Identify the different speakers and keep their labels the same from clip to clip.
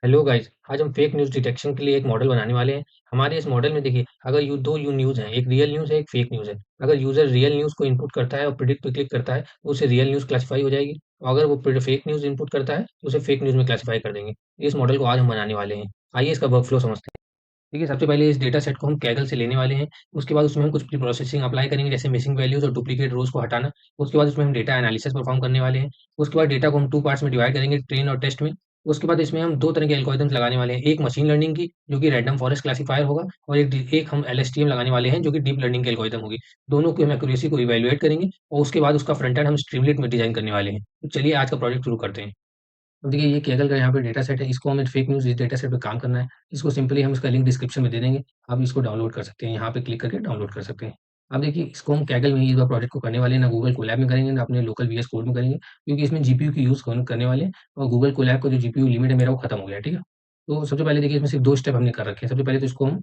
Speaker 1: Hello guys, आज हम fake news detection के लिए एक मॉडल बनाने वाले हैं। हमारे इस मॉडल में देखिए, अगर दो न्यूज़ हैं, एक रियल न्यूज़ है, एक फेक न्यूज़ है। अगर यूज़र रियल न्यूज़ को इनपुट करता है और प्रिडिक्ट पे क्लिक करता है, तो उसे रियल न्यूज़ क्लासिफाई हो जाएगी। और अगर वो फेक न्यूज़ इनपुट करता है, तो उसे फेक न्यूज़ में क्लासिफाई कर देंगे। इस मॉडल को आज हम बनाने वाले हैं। आइए इसका वर्कफ्लो समझते हैं। देखिए, सबसे पहले इस डेटा सेट को हम कैगल से लेने वाले हैं। उसके बाद उसमें हम कुछ प्री प्रोसेसिंग अप्लाई करेंगे, जैसे मिसिंग वैल्यूज़ और डुप्लीकेट रोज़ को हटाना। उसके बाद उसमें हम डेटा एनालिसिस परफॉर्म करने वाले हैं। उसके बाद डेटा को हम 2 पार्ट्स में डिवाइड करेंगे, ट्रेन और टेस्ट में। उसके बाद इसमें हम 2 तरह के एल्गोरिदम्स लगाने वाले हैं। एक मशीन लर्निंग की, जो कि रैंडम फॉरेस्ट क्लासिफायर होगा, और एक हम एलएसटीएम लगाने वाले हैं, जो कि डीप लर्निंग की एल्गोरिदम होगी। दोनों की हम एक्यूरेसी को इवैल्यूएट करेंगे और उसके बाद उसका फ्रंट एंड हम स्ट्रीमलिट में डिज़ाइन करने वाले हैं। तो चलिए आज का प्रोजेक्ट शुरू करते हैं। अब देखिए, ये केगल का यहाँ पे डेटा सेट है, इसको हमें फेक न्यूज़ इस डेटा सेट पे काम करना है। इसको सिंपली हम इसका लिंक डिस्क्रिप्शन में दे देंगे। आप इसको डाउनलोड कर सकते हैं, यहाँ पे क्लिक करके डाउनलोड कर सकते हैं। अब देखिए, इसको हम कैगल में ही इस बार प्रोजेक्ट को करने वाले हैं, ना गूगल कोलैब में करेंगे, ना अपने लोकल वीएस कोड में करेंगे, क्योंकि इसमें जीपीयू की यूज़ करने वाले हैं और गूगल कोलैब का जो जीपीयू लिमिट है मेरा वो खत्म हो गया है, ठीक है? तो सबसे पहले देखिए, इसमें सिर्फ 2 स्टेप हमने कर रखे हैं। सबसे पहले तो इसको हम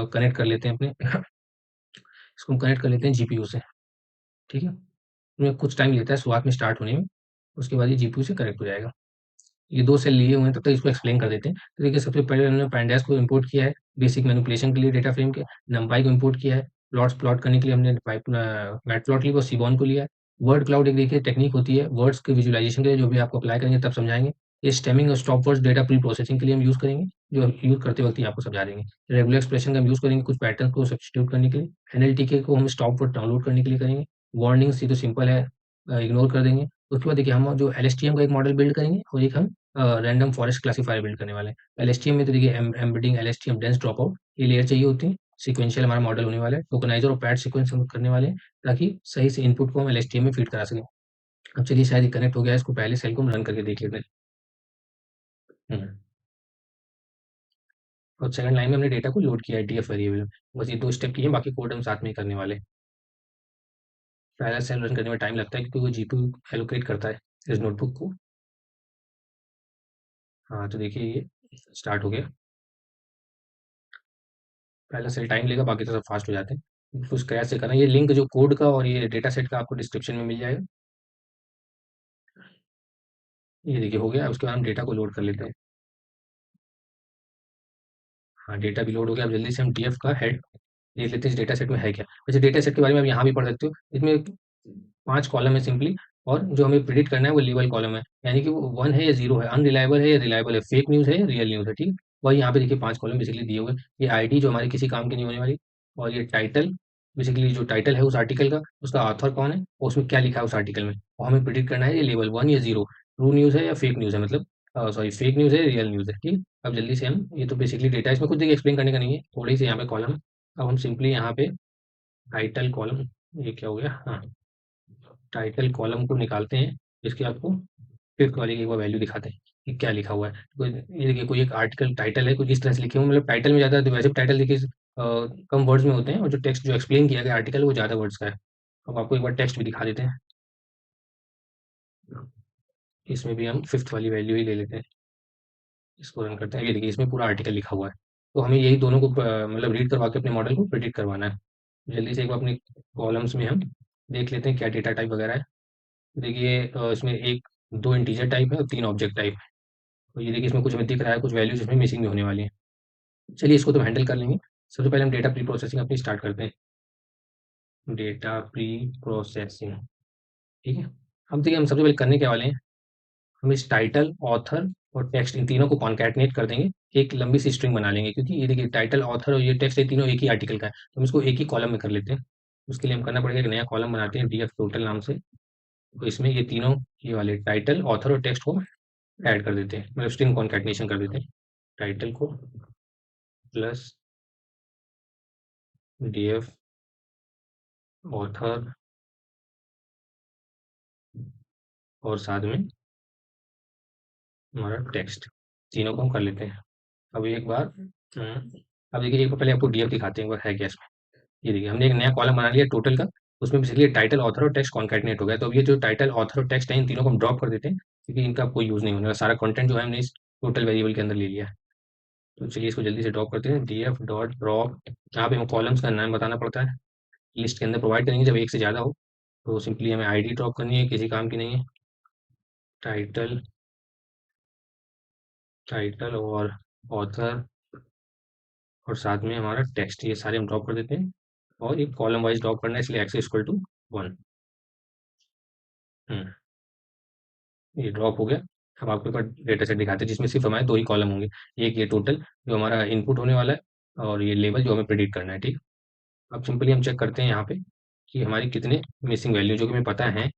Speaker 1: कनेक्ट कर लेते हैं अपने इसको हम कनेक्ट कर लेते हैं जीपीयू से, ठीक है? इसमें कुछ टाइम लेता है शुरुआत में स्टार्ट होने में, उसके बाद ये जीपीयू से कनेक्ट हो जाएगा। ये 2 सेल लिए हुए हैं, तब तक इसको एक्सप्लेन कर देते हैं। तो देखिए, सबसे पहले हमने पैंडास को इम्पोर्ट किया है, बेसिक मैनिपुलेशन के लिए डेटा फ्रेम के। नंपाई को इम्पोर्ट किया है, प्लॉट्स प्लॉट करने के लिए हमने मैटप्लॉटली और सीबॉन को लिया है। वर्ड क्लाउड एक देखिए टेक्नीक होती है, वर्ड्स के विजुअलाइज़ेशन के लिए, जो भी आपको अप्लाई करेंगे तब समझाएँगे। ये स्टेमिंग और stop words data pre processing के लिए हम यूज़ करेंगे, जो यूज़ करते वक़्त ही आपको समझा देंगे। रेगुलर एक्सप्रेशन का हम यूज़ करेंगे कुछ पैटर्न को सब्स्टिट्यूट करने के लिए। एनएलटीके को हम स्टॉप वर्ड डाउनलोड करने के लिए करेंगे। वार्निंग्स ये तो सिंपल है, इग्नोर कर देंगे। उसके बाद देखिए, हम जो एलएसटीएम का एक मॉडल बिल्ड करेंगे और एक हम रैंडम फॉरेस्ट क्लासिफायर बिल्ड करने वाले हैं। एलएसटीएम में तो देखिए एम्बेडिंग एलएसटीएम डेंस ड्रॉपआउट ये लेयर चाहिए होती है। सीक्वेंशियल हमारा मॉडल होने वाला है। टोकनाइज़र और पैड सीक्वेंस हम करने वाले हैं, ताकि सही से इनपुट को हम एलएसटीएम में फीड करा सकें। अब चलिए, शायद ये कनेक्ट हो गया है, इसको पहले सेल को हम रन करके देख लेते हैं। हुँ। और सेकंड लाइन में हमने डेटा को लोड किया है डीएफ वेरिएबल में। बस ये 2 स्टेप किए हैं, बाकी कोड हम साथ में ही करने वाले हैं। पहला सेल रन करने में टाइम लगता है, क्योंकि वो जीपीयू एलोकेट करता है इस नोटबुक को। हाँ, तो देखिए ये स्टार्ट हो गया। पहला सेल टाइम लेगा, बाकी तो सब फास्ट हो जाते हैं। तो स्क्रैच से करना, ये लिंक जो कोड का और ये डेटा सेट का आपको डिस्क्रिप्शन में मिल जाएगा। ये देखिए हो गया। उसके बाद हम डेटा को लोड कर लेते हैं। हाँ, डेटा भी लोड हो गया। अब जल्दी से हम डीएफ का हेड देख लेते हैं, इस डेटा सेट में है क्या। वैसे डेटा सेट के बारे में आप यहाँ भी पढ़ सकते हो। इसमें 5 कॉलम है सिंपली, और जो हमें प्रिडिक्ट करना है वो लेबल कॉलम है, यानी कि वो 1 है या 0 है, अनरिलायबल है या रिलायबल है, फेक न्यूज़ है या रियल न्यूज़ है, ठीक है? वही यहाँ पे देखिए 5 कॉलम बेसिकली दिए हुए हैं। ये आईडी जो हमारी किसी काम की नहीं होने वाली, और ये टाइटल, बेसिकली जो टाइटल है उस आर्टिकल का, उसका ऑथर कौन है और उसमें क्या लिखा है उस आर्टिकल में, और हमें प्रिडिक्ट करना है ये लेबल 1 या 0 ट्रू न्यूज़ है या फेक न्यूज़ है, मतलब सॉरी फेक न्यूज़ है या रियल न्यूज़ है, ठीक है? अब जल्दी से हम, ये तो बेसिकली डेटा है, इसमें कुछ देखिए एक्सप्लेन करने का नहीं है, थोड़ी सी यहाँ पे कॉलम। अब हम सिंपली यहाँ पे टाइटल कॉलम, ये क्या हो गया, हाँ, टाइटल कॉलम को निकालते हैं। इसकी आपको फिफ्थ वाले की एक बार वैल्यू दिखाते हैं कि क्या लिखा हुआ है। ये देखिए, कोई एक आर्टिकल टाइटल है, कुछ इस तरह से लिखे हुए, मतलब टाइटल में ज़्यादा, तो वैसे टाइटल देखिए कम वर्ड्स में होते हैं, और जो टेक्स्ट जो एक्सप्लेन किया गया आर्टिकल वो ज़्यादा वर्ड्स का है। अब आपको एक बार टेक्स्ट भी दिखा देते हैं। इसमें भी हम फिफ्थ वाली वैल्यू ही ले लेते हैं। इसको रन करते हैं। ये देखिए, इसमें पूरा आर्टिकल लिखा हुआ है। तो हमें यही दोनों को मतलब रीड करवा के अपने मॉडल को प्रिडिक्ट करवाना है। जल्दी से एक बार अपने कॉलम्स में हम देख लेते हैं क्या डेटा टाइप वगैरह है। देखिए, इसमें एक 2 इंटीजर टाइप है और 3 ऑब्जेक्ट टाइप है। तो ये देखिए, इसमें कुछ हमें दिख रहा है, कुछ वैल्यूज़ इसमें मिसिंग भी होने वाली हैं। चलिए, इसको तो हैंडल कर लेंगे। सबसे पहले हम डेटा प्री प्रोसेसिंग अपनी स्टार्ट करते हैं। डेटा प्री प्रोसेसिंग, ठीक है? अब देखिए, हम सबसे पहले करने क्या वाले हैं, हम इस टाइटल, ऑथर और टेक्स्ट, इन तीनों को कॉन्कैटिनेट कर देंगे। एक लंबी सी स्ट्रिंग बना लेंगे, क्योंकि ये देखिए टाइटल, ऑथर और ये टेक्स्ट, ये तीनों एक ही आर्टिकल का है, तो हम इसको एक ही कॉलम में कर लेते हैं। उसके लिए हम करना पड़ेगा, एक नया कॉलम बनाते हैं डीएफ टोटल नाम से। तो इसमें ये तीनों, ये वाले टाइटल, ऑथर और टेक्स्ट को ऐड कर देते हैं, मतलब स्ट्रिंग कॉन्कैटिनेशन कर देते हैं। टाइटल को प्लस डीएफ ऑथर और साथ में हमारा टेक्स्ट, तीनों को हम कर लेते हैं। अब एक बार अब देखिए, एक बार पहले आपको डीएफ दिखाते हैं एक बार है क्या इसमें। ये देखिए, हमने एक नया कॉलम बना लिया टोटल का। उसमें बेसिकली टाइटल, ऑथर और टेक्स्ट कॉन्कैटिनेट हो गया। तो अब ये जो टाइटल, ऑथर और टेक्स्ट है, इन तीनों को हम ड्रॉप कर देते हैं, क्योंकि इनका कोई यूज़ नहीं होने वाला। सारा कंटेंट जो है हमने इस टोटल वेरिएबल के अंदर ले लिया है। तो चलिए, इसको जल्दी से ड्रॉप करते हैं। डीएफ डॉट ड्रॉप, यहाँ पे हमें कॉलम्स का नाम बताना पड़ता है, लिस्ट के अंदर प्रोवाइड करेंगे जब एक से ज़्यादा हो। तो सिंपली हमें आईडी ड्रॉप करनी है, किसी काम की नहीं है। टाइटल टाइटल और ऑथर और साथ में हमारा टेक्स्ट, ये सारे हम ड्रॉप कर देते हैं। और एक कॉलम वाइज ड्रॉप करना है, इसलिए एक्स इक्वल टू 1। हम्म, ये ड्रॉप हो गया। अब आपको एक बार डेटा सेट दिखाते हैं जिसमें सिर्फ हमारे 2 ही कॉलम होंगे। एक ये टोटल जो हमारा इनपुट होने वाला है, और ये लेवल जो हमें प्रेडिक्ट करना है, ठीक। अब सिंपली हम चेक करते हैं यहाँ पे कि हमारी कितने मिसिंग वैल्यू, जो कि हमें पता है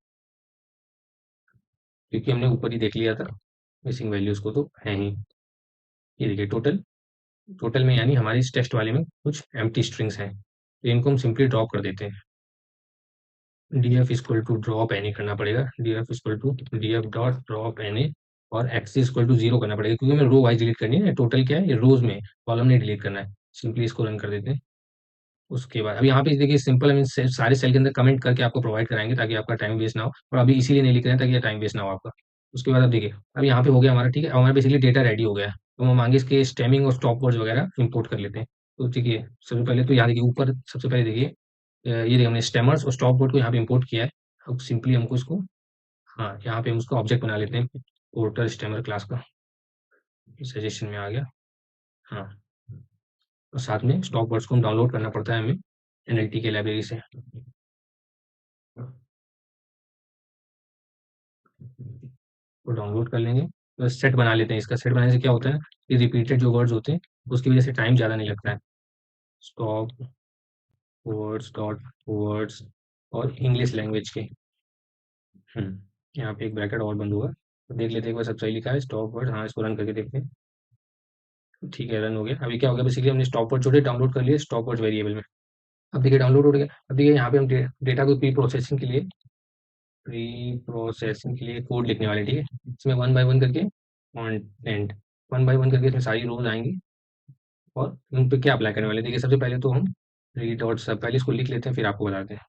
Speaker 1: क्योंकि हमने ऊपर ही देख लिया था। मिसिंग वैल्यूज को तो है ही। ये देखिए टोटल, टोटल में यानी हमारी इस टेक्स्ट वाले में कुछ एम्प्टी स्ट्रिंग्स हैं, तो इनको हम सिंपली ड्रॉप कर देते हैं। D F equal to drop N A करना पड़ेगा, D F equal to D F dot drop N A. और एक्स इक्वल टू 0 करना पड़ेगा, क्योंकि हमें रो वाइज डिलीट करनी है। टोटल क्या है, ये रोज में, कॉलम नहीं डिलीट करना है। सिंपली इसको रन कर देते हैं। उसके बाद अब यहाँ पे देखिए सिंपल हम इन सारे सेल के अंदर कमेंट करके आपको प्रोवाइड कराएंगे, ताकि आपका टाइम वेस्ट ना हो। और अभी इसीलिए नहीं लिख रहे हैं ताकि टाइम वेस्ट ना हो आपका। उसके बाद अब देखिए, अब यहाँ पे हो गया हमारा, ठीक है। अब हमारा बेसिकली डेटा रेडी हो गया है, तो हम आगे इसके स्टेमिंग और स्टॉप वर्ड्स वगैरह इंपोर्ट कर लेते हैं। तो देखिए सबसे पहले तो यहाँ देखिए ऊपर, सबसे पहले देखिए ये देखिए हमने स्टेमर्स और स्टॉप वर्ड को यहाँ पे इंपोर्ट किया है। अब सिंपली हमको इसको, हाँ यहाँ पे हम उसका ऑब्जेक्ट बना लेते हैं, पोर्टर स्टेमर क्लास का। सजेशन में आ गया। हाँ, और साथ में स्टॉप वर्ड्स को हम डाउनलोड करना पड़ता है हमें एनएलटी के लाइब्रेरी से। वो डाउनलोड कर लेंगे, तो सेट बना लेते हैं। इसका सेट बनाने से क्या होता है कि रिपीटेड जो वर्ड्स होते हैं उसकी वजह से टाइम ज़्यादा नहीं लगता है। स्टॉप वर्ड्स डॉट वर्ड्स और इंग्लिश लैंग्वेज के। यहाँ पे एक ब्रैकेट और बंद हुआ, तो देख लेते हैं एक बार सब सही लिखा है स्टॉप वर्ड। हाँ, इसको रन करके देखते हैं। ठीक है, रन हो गया। अभी क्या हो गया, बेसिकली हमने स्टॉप वर्ड जोड़े डाउनलोड कर लिए स्टॉप वर्ड वेरिएबल में। अब देखिए डाउनलोड हो गया। अब देखिए यहाँ पे हम डेटा को प्री प्रोसेसिंग के लिए कोड लिखने वाले, ठीक है। इसमें वन बाय वन करके कंटेंट, वन बाय वन करके इसमें सारी रोज आएंगी, और उन पे क्या अप्लाई करने वाले हैं। देखिए सबसे पहले तो हम री डॉट सब, पहले इसको लिख लेते हैं फिर आपको बताते हैं।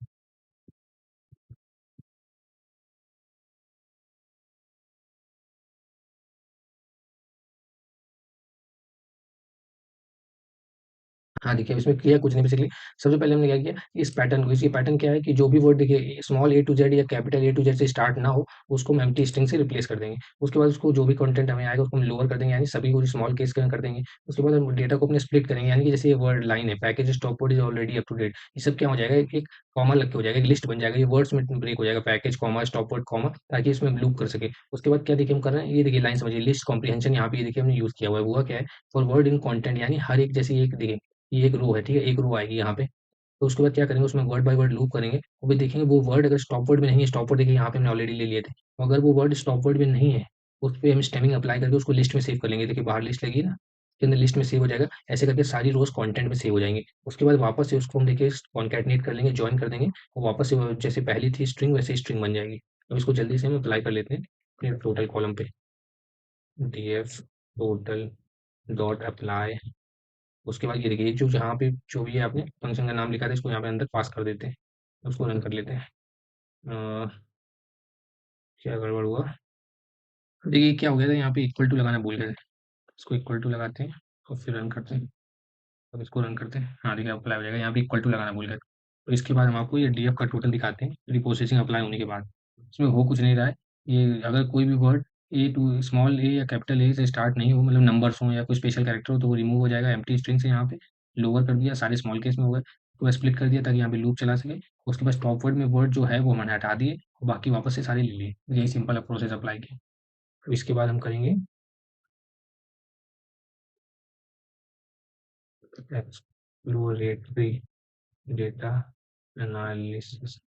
Speaker 1: हाँ, देखिए अब इसमें किया कुछ नहीं बेसिकली। सबसे पहले हमने क्या किया, इस पैटर्न को, इसी पैटर्न क्या है कि जो भी वर्ड देखिए स्मॉल ए टू जेड या कैपिटल ए टू जेड से स्टार्ट ना हो, उसको हम एम्प्टी स्ट्रिंग से रिप्लेस कर देंगे। उसके बाद उसको जो भी कंटेंट हमें आएगा उसको हम लोअर कर देंगे, यानी सभी को स्मॉल केस कर देंगे। उसके बाद हम डेटा को अपने स्प्लिट करेंगे, यानी कि जैसे ये वर्ड लाइन है, package stop word is already up to date, ये सब क्या हो जाएगा, एक कॉमा लग के हो जाएगा, एक लिस्ट बन जाएगा, ये वर्ड्स में ब्रेक हो जाएगा, package comma stop word comma, ताकि इसमें हम लूप कर सके। उसके बाद क्या देखिए हम कर रहे हैं, ये देखिए लाइन समझिए, लिस्ट कॉम्प्रिहेंशन यहाँ पे ये देखिए हमने यूज किया हुआ है। हुआ क्या है, फॉर वर्ड इन कंटेंट, यानी हर एक, जैसे एक देखिए ये एक रो है, ठीक है, एक रो आएगी यहाँ पे। तो उसके बाद क्या करेंगे, उसमें वर्ड बाय वर्ड लूप करेंगे, वो भी देखेंगे वो वर्ड अगर स्टॉप वर्ड में नहीं है, स्टॉप वर्ड देखिए यहाँ पे हमने ऑलरेडी ले लिए थे, तो अगर वो वर्ड स्टॉप वर्ड में नहीं है, उस पे हम स्टेमिंग अप्लाई करके उसको लिस्ट में सेव कर लेंगे। देखिए बाहर लिस्ट लगी है ना, के अंदर लिस्ट में सेव हो जाएगा। ऐसे करके सारी रोज कंटेंट में सेव हो जाएंगे। उसके बाद वापस से उसको हम देखिए कॉन्कैटनेट कर लेंगे, ज्वाइन कर देंगे, और वापस से जैसे पहली थी स्ट्रिंग वैसे ही स्ट्रिंग बन जाएगी। अब इसको जल्दी से हम अप्लाई कर लेते हैं अपने टोटल कॉलम पे। D F total dot apply. उसके बाद ये देखिए जो जहाँ पे जो भी है आपने फंक्शन का नाम लिखा था, इसको यहाँ पे अंदर पास कर देते हैं। उसको रन कर लेते हैं। अ, क्या गड़बड़ हुआ, देखिए क्या हो गया था, यहाँ पे इक्वल टू लगाना भूल गए थे। इसको इक्वल टू लगाते हैं और फिर रन करते हैं। अब इसको रन करते हैं, हाँ देखिए अप्लाई हो जाएगा। यहाँ पे इक्वल टू लगाना भूल गए थे। तो इसके बाद हम आपको ये डीएफ का टोटल दिखाते हैं रिप्रोसेसिंग अप्लाई होने के बाद। इसमें हो कुछ नहीं रहा है। ये अगर कोई भी वर्ड ए टू स्मॉल ए या कैपिटल ए से स्टार्ट नहीं हो, मतलब नंबर्स हो या कोई स्पेशल कैरेक्टर हो, तो वो रिमूव हो जाएगा एम्प्टी स्ट्रिंग से। यहाँ पे लोअर कर दिया, सारे स्मॉल केस में हो गए, तो स्प्लिट कर दिया ताकि यहाँ पे लूप चला सके। उसके बाद टॉप वर्ड में वर्ड जो है वो हमने हटा दिए, और बाकी वापस से सारे ले लिए। यही सिंपल प्रोसेस अप्लाई किया। तो इसके बाद हम करेंगे एक्सप्लोरेटरी डेटा एनालिसिस।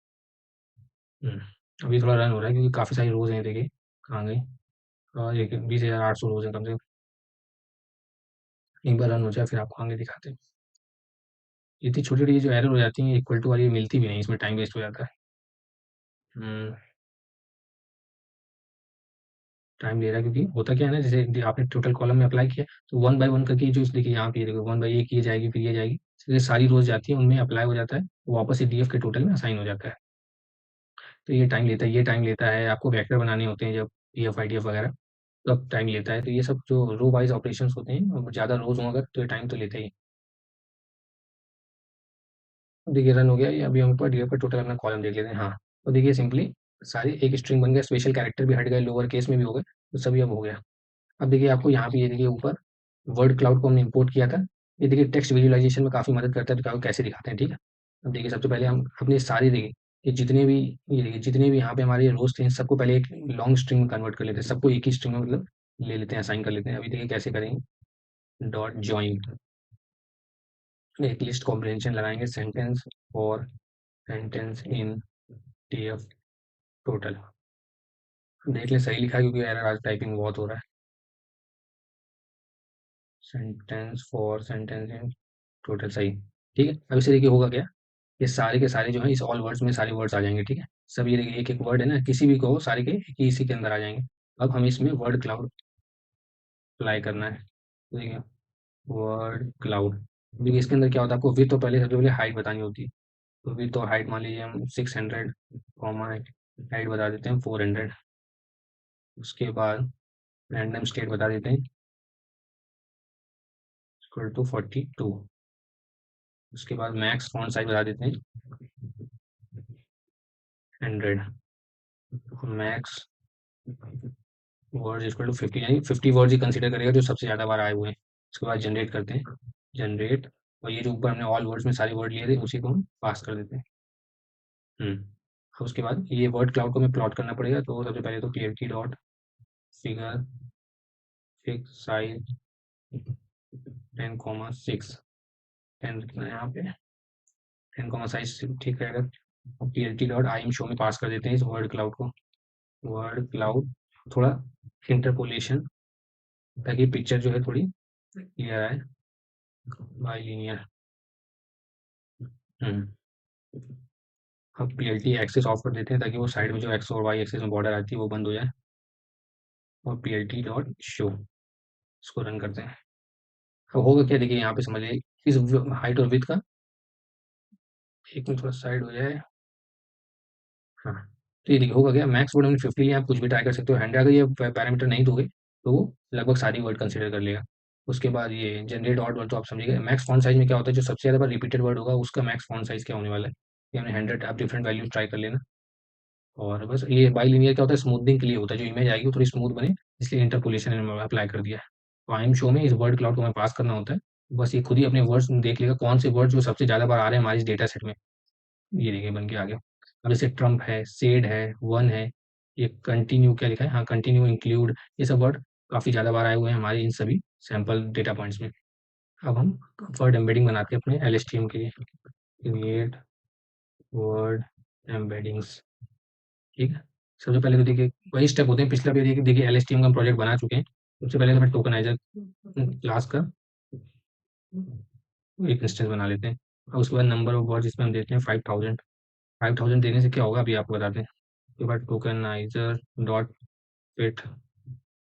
Speaker 1: अभी थोड़ा रन हो रहा है क्योंकि काफ़ी सारी रोज़ हैं, देखिए कहाँ गई। और एक 20,800 रोज़ हैं कम से कम। एक बार रन हो जाए फिर आपको आगे दिखाते हैं। ये इतनी छोटी छोटी जो एरर हो जाती हैं, इक्वल टू वाली मिलती भी नहीं, इसमें टाइम वेस्ट हो जाता है। हम्म, टाइम ले रहा है क्योंकि होता क्या है ना, जैसे आपने टोटल कॉलम में अप्लाई किया, तो वन बाय वन करके जो देखिए यहाँ पे ये देखो, वन बाय एक ये जाएगी फिर ये जाएगी, ये सारी रोज जाती है, उनमें अप्लाई हो जाता है, वो वापस से डीएफ के टोटल में असाइन हो जाता है। तो ये टाइम लेता है, ये टाइम लेता है। आपको वेक्टर बनाने होते हैं जब पीएफ आईडीएफ वगैरह, तब टाइम लेता है। तो ये सब जो रो वाइज ऑपरेशंस होते हैं, और ज़्यादा रोज हों अगर, तो ये टाइम तो लेता ही है। अब देखिए रन हो गया ये। अभी हम ऊपर डीएफ का टोटल अपना कॉलम देख लेते हैं। हाँ, तो देखिए सिंपली सारी एक स्ट्रिंग बन गया, स्पेशल कैरेक्टर भी हट गए, लोअर केस में भी हो गए, तो सभी अब हो गया। अब देखिए आपको यहाँ पे ये देखिए ऊपर वर्ड क्लाउड को हमने इंपोर्ट किया था। ये देखिए टेक्स्ट विजुअलाइजेशन में काफ़ी मदद करता है, तो कैसे दिखाते हैं, ठीक है। अब देखिए सबसे पहले हम अपनी सारी देखिए ये जितने भी ये देखिए जितने भी यहाँ पे हमारे रोज थे इन सबको पहले एक लॉन्ग स्ट्रिंग में कन्वर्ट कर लेते हैं, सबको एक ही स्ट्रिंग में मतलब ले लेते हैं, असाइन कर लेते हैं। अभी देखिए कैसे करेंगे, डॉट ज्वाइन, एक लिस्ट कॉम्प्रिहेंशन लगाएंगे, सेंटेंस और सेंटेंस इन टीएफ टोटल। देख लें सही लिखा है, क्योंकि एरर आज टाइपिंग बहुत हो रहा है। Sentence for sentence in total, सही, ठीक है। अब इसे देखिए होगा क्या, ये सारे के सारे जो है इस ऑल वर्ड्स में सारे वर्ड्स आ जाएंगे, ठीक है। सब ये देखिए एक एक वर्ड है ना, किसी भी को हो सारे के एक ही इसी के अंदर आ जाएंगे। अब हम इसमें वर्ड क्लाउड अप्लाई करना है, तो देखिए वर्ड क्लाउड। देखिए इसके अंदर क्या होता है, आपको विथ तो पहले सबसे पहले हाइट बतानी होती है। तो विथ तो हाइट मान लीजिए हम 600 कॉमा हाइट बता देते हैं 400। उसके बाद रैंडम स्टेट बता देते हैं इक्वल टू 42। उसके बाद मैक्स फॉन्ट साइज बता देते हैं 100। मैक्स वर्ड्स इक्वल टू 50, यानी 50 वर्ड्स ही कंसीडर करेगा जो सबसे ज़्यादा बार आए हुए हैं। उसके बाद जनरेट करते हैं, जनरेट, और ये जो ऊपर हमने ऑल वर्ड्स में सारे वर्ड लिए थे उसी को हम पास कर देते हैं। अब उसके बाद ये वर्ड क्लाउड को हमें प्लॉट करना पड़ेगा, तो सबसे पहले तो plt dot figure fix size 10,6, 10 रखना है यहाँ पे, 10,6 ठीक रहेगा। और plt dot I am show में पास कर देते हैं इस वर्ड क्लाउड को, वर्ड क्लाउड, थोड़ा इंटरपोलेशन, ताकि पिक्चर जो है थोड़ी क्लियर आए, बाई लीनियर। हम्म अब पीएलटी एक्सेस ऑफ कर देते हैं, ताकि वो साइड में जो एक्स और वाई एक्सेस में बॉर्डर आती है वो बंद हो जाए। और पीएलटी डॉट शो, इसको रन करते हैं। अब होगा क्या, देखिए यहाँ पे समझिए इस हाइट और विथ का, एक में थोड़ा साइड हो जाए, हाँ। तो ये देखिए होगा क्या, मैक्स वर्ड हमने 50 लिया, आप कुछ भी ट्राई कर सकते हो। 100 अगर ये पैरामीटर नहीं दोगे तो वो लगभग सारी वर्ड कंसिडर कर लेगा। उसके बाद ये जनरेट ऑड वर्ड, तो आप समझिएगा मैक्स फॉन्ट साइज में क्या होता है, जो सबसे ज़्यादा बार रिपीटेड वर्ड होगा उसका मैक्स फॉन्ट साइज क्या होने वाला है। ये हमने 100, आप डिफरेंट वैल्यूज ट्राई कर लेना। और बस ये बाई लिनियर क्या होता है, स्मूथनिंग के लिए होता है, जो इमेज आएगी वो थोड़ी स्मूथ बने, इसलिए इंटरपोलेशन अप्लाई कर दिया है। तो आई एम शो में इस वर्ड क्लाउड को हमें पास करना होता है। बस ये खुद ही अपने वर्ड्स देख लेगा कौन से वर्ड जो सबसे ज़्यादा बार आ रहे हैं हमारे इस डेटा सेट में। ये देखिए बन के आ गया। अब जैसे ट्रम्प है, सेड है, वन है, ये कंटिन्यू क्या लिखा है, हाँ कंटिन्यू, इंक्लूड, ये सब वर्ड काफ़ी ज़्यादा बार आए हुए हैं हमारे इन सभी सैंपल डेटा पॉइंट्स में। अब हम वर्ड एम्बेडिंग बनाते हैं अपने एलएसटीएम के लिए, क्रिएट वर्ड एम्बेडिंग्स, ठीक है। सबसे पहले तो देखिए वही स्टेप होते हैं पिछला भी, देखिए एलएसटीएम का हम प्रोजेक्ट बना चुके हैं। सबसे पहले तो मैं टोकनाइजर क्लास का एक इंस्टेंस बना लेते हैं, और उसके बाद नंबर ऑफ वर्ड जिसमें हम देते हैं 5000। 5000 देने से क्या होगा अभी आपको बताते हैं। उसके बाद tokeniser dot fit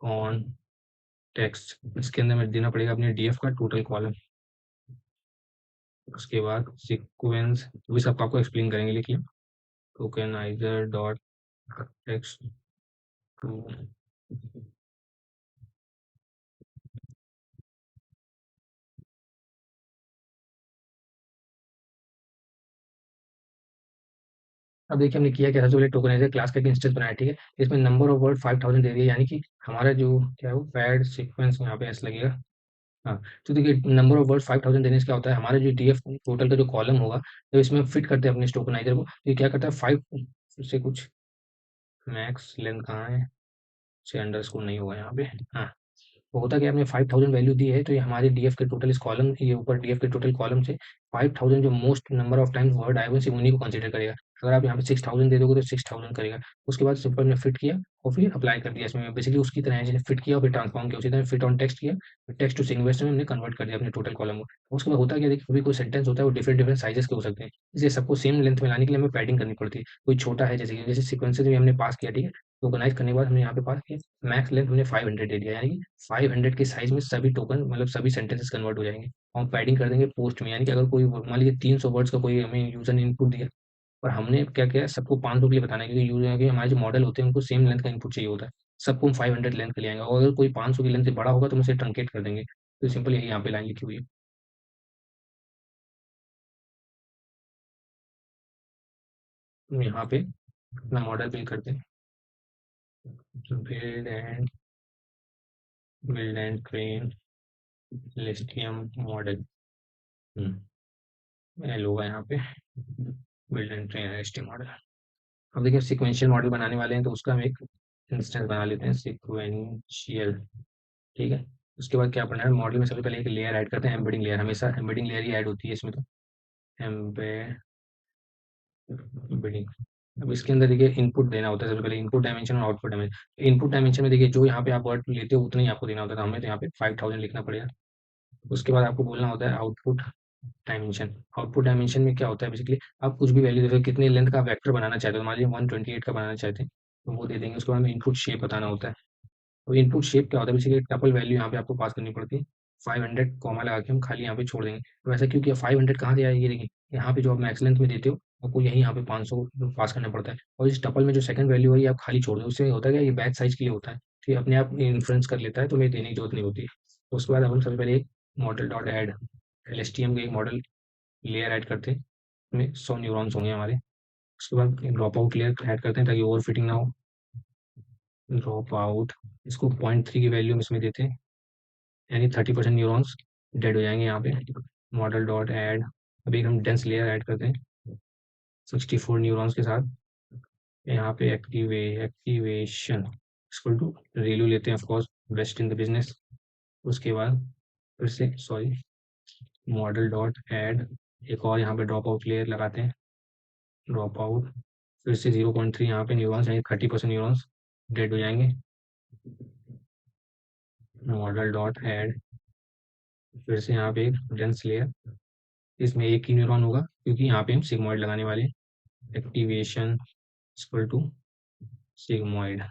Speaker 1: on text, इसके अंदर में देना पड़ेगा अपने डीएफ का टोटल कॉलम। उसके बाद सीक्वेंस, भी सब आपको एक्सप्लेन करेंगे, लिखिए टोकनाइजर डॉट टेक्स्ट टू। अब देखिए हमने किया क्या, सबसे पहले टोकनाइजर क्लास का एक इंस्टेंस बनाया, ठीक है। इसमें नंबर ऑफ वर्ड 5000 दे दिया, यानी कि हमारा जो क्या है वो पैड सीक्वेंस यहाँ पे एस लगेगा। हाँ, तो देखिए नंबर ऑफ वर्ड 5000 देने से क्या होता है, हमारा जो डीएफ टोटल का जो कॉलम होगा, जब इसमें फिट करते हैं अपने टोकनाइजर को, तो ये क्या करता है 5 से कुछ, मैक्स लेंथ कहाँ है, से अंडरस्कोर नहीं होगा यहाँ पे, हाँ। तो होता क्या है, हमने 5000 वैल्यू दी है, तो ये हमारे डीएफ के टोटल इस कॉलम, ये ऊपर डीएफ के टोटल कॉलम से 5000 जो most number of times word आए हुए हैं सिर्फ उन्हीं को कंसीडर करेगा। अगर आप यहाँ पे 6000 दे दोगे तो 6000 करेगा। उसके बाद सिंपल में फिट किया और फिर अप्लाई कर दिया, इसमें बेसिकली उसकी तरह है, जैसे फिट किया और फिर ट्रांसफॉर्म किया, उसी तरह फिट ऑन टेक्स्ट किया, टेक्स्ट टू सिंगुलर में हमने कन्वर्ट कर दिया अपने टोटल कॉलम को। उसके बाद होता क्या, देखिए कभी कोई सेंटेंस होता है वो डिफरेंट डिफरेंट साइजेस के हो सकते हैं, इसलिए सबको सेम लेंथ में लाने के लिए हमें पैडिंग करनी पड़ती है। कोई छोटा है, जैसे सीक्वेंसेज भी हमने पास किया, ठीक है। टोकनाइज करने के बाद हमने यहाँ पे पास किया, मैक्स लेंथ हमने 500 दे दिया, यानी कि 500 के साइज में सभी टोकन मतलब सभी सेंटेंसेस कन्वर्ट हो जाएंगे। हम पैडिंग कर देंगे पोस्ट में, यानी कि अगर कोई मान लीजिए 300 वर्ड्स का कोई हमें यूजर ने इनपुट दिया, और हमने क्या किया सबको 500 के लिए बताना है, क्योंकि यूजर के हमारे जो मॉडल होते हैं उनको सेम लेंथ का इनपुट चाहिए होता है। सबको हम 500 लेंथ का ले आएंगे, और अगर कोई 500 की लेंथ से बड़ा होगा तो हम उसे ट्रंकेट कर देंगे। तो सिंपल यही यहाँ पे लाइन लिखी हुई है। हम यहाँ पे अपना मॉडल बिल्ड करते हैं, build and train LSTM model. L होगा यहाँ पे, build and train LSTM model. अब देखिए सिक्वेंशियल मॉडल बनाने वाले हैं, तो उसका हम एक इंस्टेंस बना लेते हैं सिक्वेंशियल। ठीक है। उसके बाद क्या करना है, मॉडल में सबसे पहले एक लेयर ऐड करते हैं, एम्बेडिंग लेयर। हमेशा एम्बेडिंग लेयर ही ऐड होती है इसमें, तो एम्बेडिंग। अब इसके अंदर देखिए इनपुट देना होता है सबसे पहले, इनपुट डायमेंशन और आउटपुट डायमेंशन। इनपुट डायमेंशन में देखिए जो यहाँ पे आप वर्ड लेते हो उतना ही आपको देना होता है, तो हमें तो यहाँ पे 5000 लिखना पड़ेगा। उसके बाद आपको बोलना होता है आउटपुट डायमेंशन। आउटपुट डायमेंशन में क्या होता है, बेसिकली आप कुछ भी वैल्यू देखो, कितने लेंथ का वेक्टर बनाना चाहते हो, मान लीजिए 128 का बनाना चाहते हैं तो वो दे देंगे। उसके बाद में इनपुट शेप बताना होता है। तो इनपुट शेप क्या होता है, बेसिकली टपल वैल्यू यहाँ पे आपको पास करनी पड़ती है। 500 कॉमा लगा के हम खाली यहाँ पे छोड़ देंगे। तो ऐसा क्यों किया, 500 कहाँ से आया ये देखिए, यहाँ पे जो आप मैक्स लेंथ में देते हो आपको यही यहाँ पे 500 पास करना पड़ता है। और इस टपल में जो सेकंड वैल्यू है ये आप खाली छोड़ दो, उससे होता है क्या, ये बैच साइज के लिए होता है, तो ये अपने आप इन्फ्लुएंस कर लेता है, तो हमें देने की जरूरत नहीं होती। तो उसके बाद हम सबसे पहले एक मॉडल डॉट ऐड LSTM का एक मॉडल लेयर ऐड करते हैं, इसमें 100 न्यूरॉन्स होंगे हमारे। उसके बाद ड्रॉप आउट लेयर ऐड करते हैं ताकि ओवर फिटिंग ना हो। ड्रॉप आउट, इसको 0.3 की वैल्यू हम इसमें देते हैं, यानी 30% न्यूरॉन्स डेड हो जाएंगे यहाँ पे। मॉडल डॉट ऐड, अभी हम डेंस लेयर ऐड करते हैं 64 न्यूरॉन्स के साथ। यहाँ पे एक्टिवेशन इक्वल टू रेलू लेते हैं, of course best in the business. उसके बाद फिर से सॉरी, मॉडल डॉट ऐड एक और यहाँ पे ड्रॉप आउट लेयर लगाते हैं। ड्रॉप आउट फिर से 0.3 यहाँ पे न्यूरॉन्स, यानी 30% न्यूरॉन्स डेड हो जाएंगे। मॉडल डॉट ऐड फिर से यहाँ पे एक डेंस लेयर, इसमें एक ही न्यूरॉन होगा क्योंकि यहाँ पे हम सिग्मॉइड लगाने वाले हैं। एक्टिवेशन इक्वल टू सिग्मॉइड,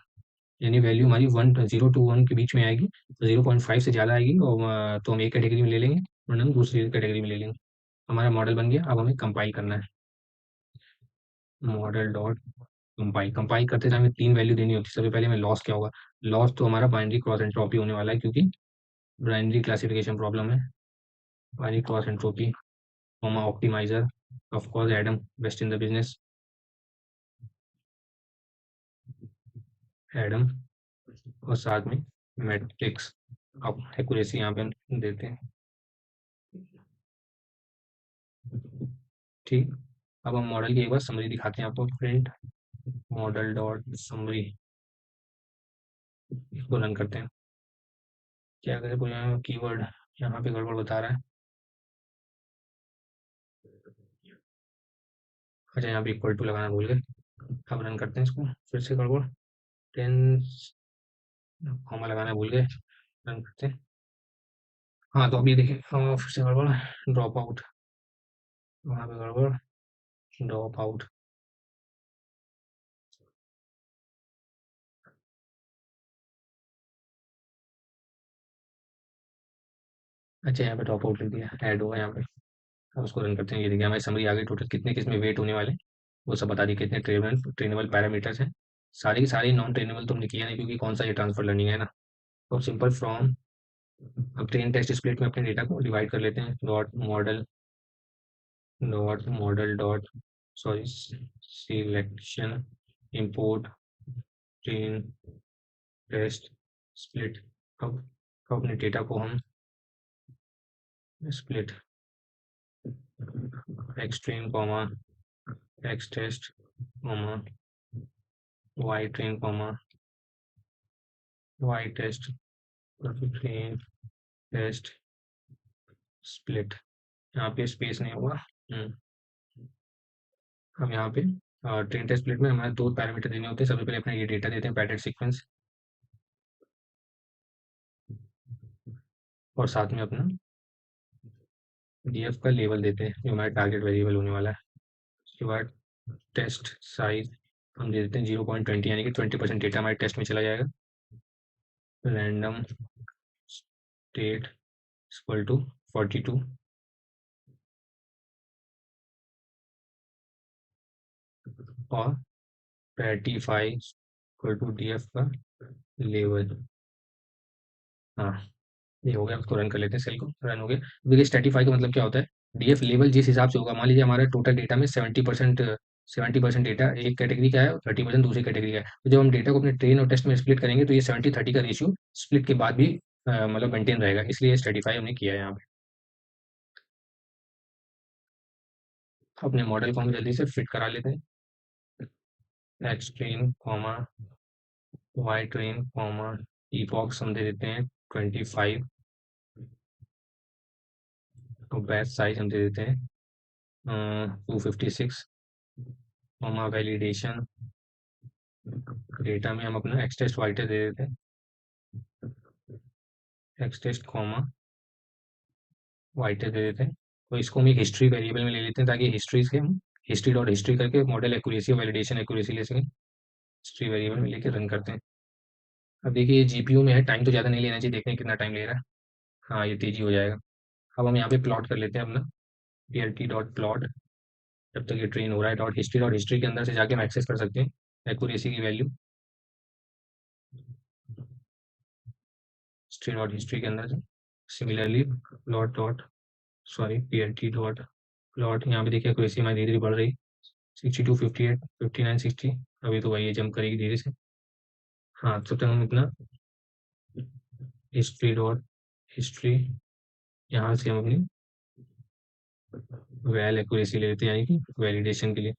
Speaker 1: यानी वैल्यू हमारी 0 to 1 के बीच में आएगी, तो 0.5 से ज़्यादा आएगी और तो हम एक कैटेगरी में ले लेंगे, वरना हम दूसरी कैटेगरी में ले लेंगे। हमारा मॉडल बन गया, अब हमें कंपाइल करना है। मॉडल डॉट कंपाइल, कंपाइल करते समय 3 वैल्यू देनी होती है। सबसे पहले में लॉस क्या होगा, लॉस तो हमारा बाइनरी क्रॉस एंट्रोपी होने वाला है, क्योंकि बाइनरी क्लासिफिकेशन प्रॉब्लम है। Binary cross entropy optimizer, of course Adam best in the business, Adam. और साथ में मैट्रिक्स, अब एक्यूरेसी यहाँ पे हम देते हैं। ठीक, अब हम मॉडल की एक बार समरी दिखाते हैं आपको। प्रिंट मॉडल डॉट समरी, इसको रन करते हैं। क्या करें, कोई यहाँ कीवर्ड यहाँ पे गड़बड़ बता रहा है। अच्छा, यहाँ पे इक्वल टू लगाना भूल गए। अब रन करते हैं इसको, फिर से गड़बड़, 10 कॉमा लगाना भूल गए। रन करते हैं। हाँ, तो अभी देखिए फिर से गड़बड़, ड्रॉप आउट, वहाँ पे गड़बड़, ड्रॉप आउट। अच्छा, यहाँ पे ड्रॉप आउट लिख दिया, ऐड होगा यहाँ पे। अब उसको रन करते हैं। ये देखिए हमारी समरी आ गई, टोटल कितने किसमें वेट होने वाले हैं वो सब बता दी, कितने ट्रेनेबल ट्रेनेबल पैरामीटर्स हैं। सारे के सारे नॉन ट्रेनेबल तो हमने किया नहीं, क्योंकि कौन सा ये ट्रांसफर लर्निंग है ना। तो सिंपल फ्रॉम, अब ट्रेन टेस्ट स्प्लिट में अपने डेटा को डिवाइड कर लेते हैं। Dot model dot sorry selection import train test split. अब अपने डेटा को हम split X train comma X test comma Y train comma Y test train test split, यहाँ पे स्पेस नहीं होगा। हम यहाँ पे ट्रेन टेस्ट स्प्लिट में हमारे 2 पैरामीटर देने होते हैं। सबसे पहले अपना ये डेटा देते हैं, पैकेट सीक्वेंस, और साथ में अपना डीएफ का लेवल देते हैं जो हमारा टारगेट वेरिएबल होने वाला है। उसके बाद टेस्ट साइज हम दे देते हैं 0.20, यानी कि 20% डेटा हमारे टेस्ट में चला जाएगा। रैंडम स्टेट इक्वल टू 42, और रेटिफाई इक्वल टू डीएफ का लेवल। हाँ, ये हो गया। उसको रन कर लेते हैं, सेल को रन हो गया। देखिए स्टैटिफाई का मतलब क्या होता है, डीएफ लेवल जिस हिसाब से होगा, मान लीजिए हमारा टोटल डेटा में 70% डेटा एक कैटेगरी का है और 30% दूसरी कैटेगरी का है, तो जब हम डेटा को अपने ट्रेन और टेस्ट में स्प्लिट करेंगे तो ये 70-30 का रेशियो स्प्लिट के बाद भी मतलब मेंटेन रहेगा, इसलिए स्टडीफाई हमने किया है यहाँ पे। अपने मॉडल को हम जल्दी से फिट करा लेते हैं। X train comma Y train comma epochs हम दे देते हैं 25, तो बैच साइज हम दे देते हैं 256, कॉमा वैलिडेशन डेटा में हम अपना एक्स टेस्ट वाई टेस्ट दे देते हैं, X test comma Y test दे देते हैं। तो इसको हम एक हिस्ट्री वेरिएबल में ले लेते हैं, ताकि हिस्ट्री से हम हिस्ट्री डॉट हिस्ट्री करके मॉडल एक्यूरेसी और वैलिडेशन एक्यूरेसी ले सकें। हिस्ट्री वेरिएबल में लेके रन करते हैं। अब देखिए ये जीपीयू में है, टाइम तो ज़्यादा नहीं लेना चाहिए, देखते हैं कितना टाइम ले रहा है। हाँ, ये तेजी हो जाएगा। अब हम यहाँ पे प्लॉट कर लेते हैं अपना P L T dot plot, जब तक ये ट्रेन हो रहा है। डॉट हिस्ट्री के अंदर से जाके हम एक्सेस कर सकते हैं एक्यूरेसी की वैल्यू। हिस्ट्री डॉट हिस्ट्री के अंदर से similarly plot dot sorry P L T dot plot, यहाँ पे देखिए एक्यूरेसी हमारी धीरे धीरे बढ़ रही, 62, 58, 59, 60। अभी तो भाई ये जंप करेगी धीरे से। हाँ, तब तक हम अपना हिस्ट्री डॉट हिस्ट्री, यहाँ से हम अपनी वैल एक्यूरेसी ले लेते हैं, यानी कि वैलिडेशन के लिए।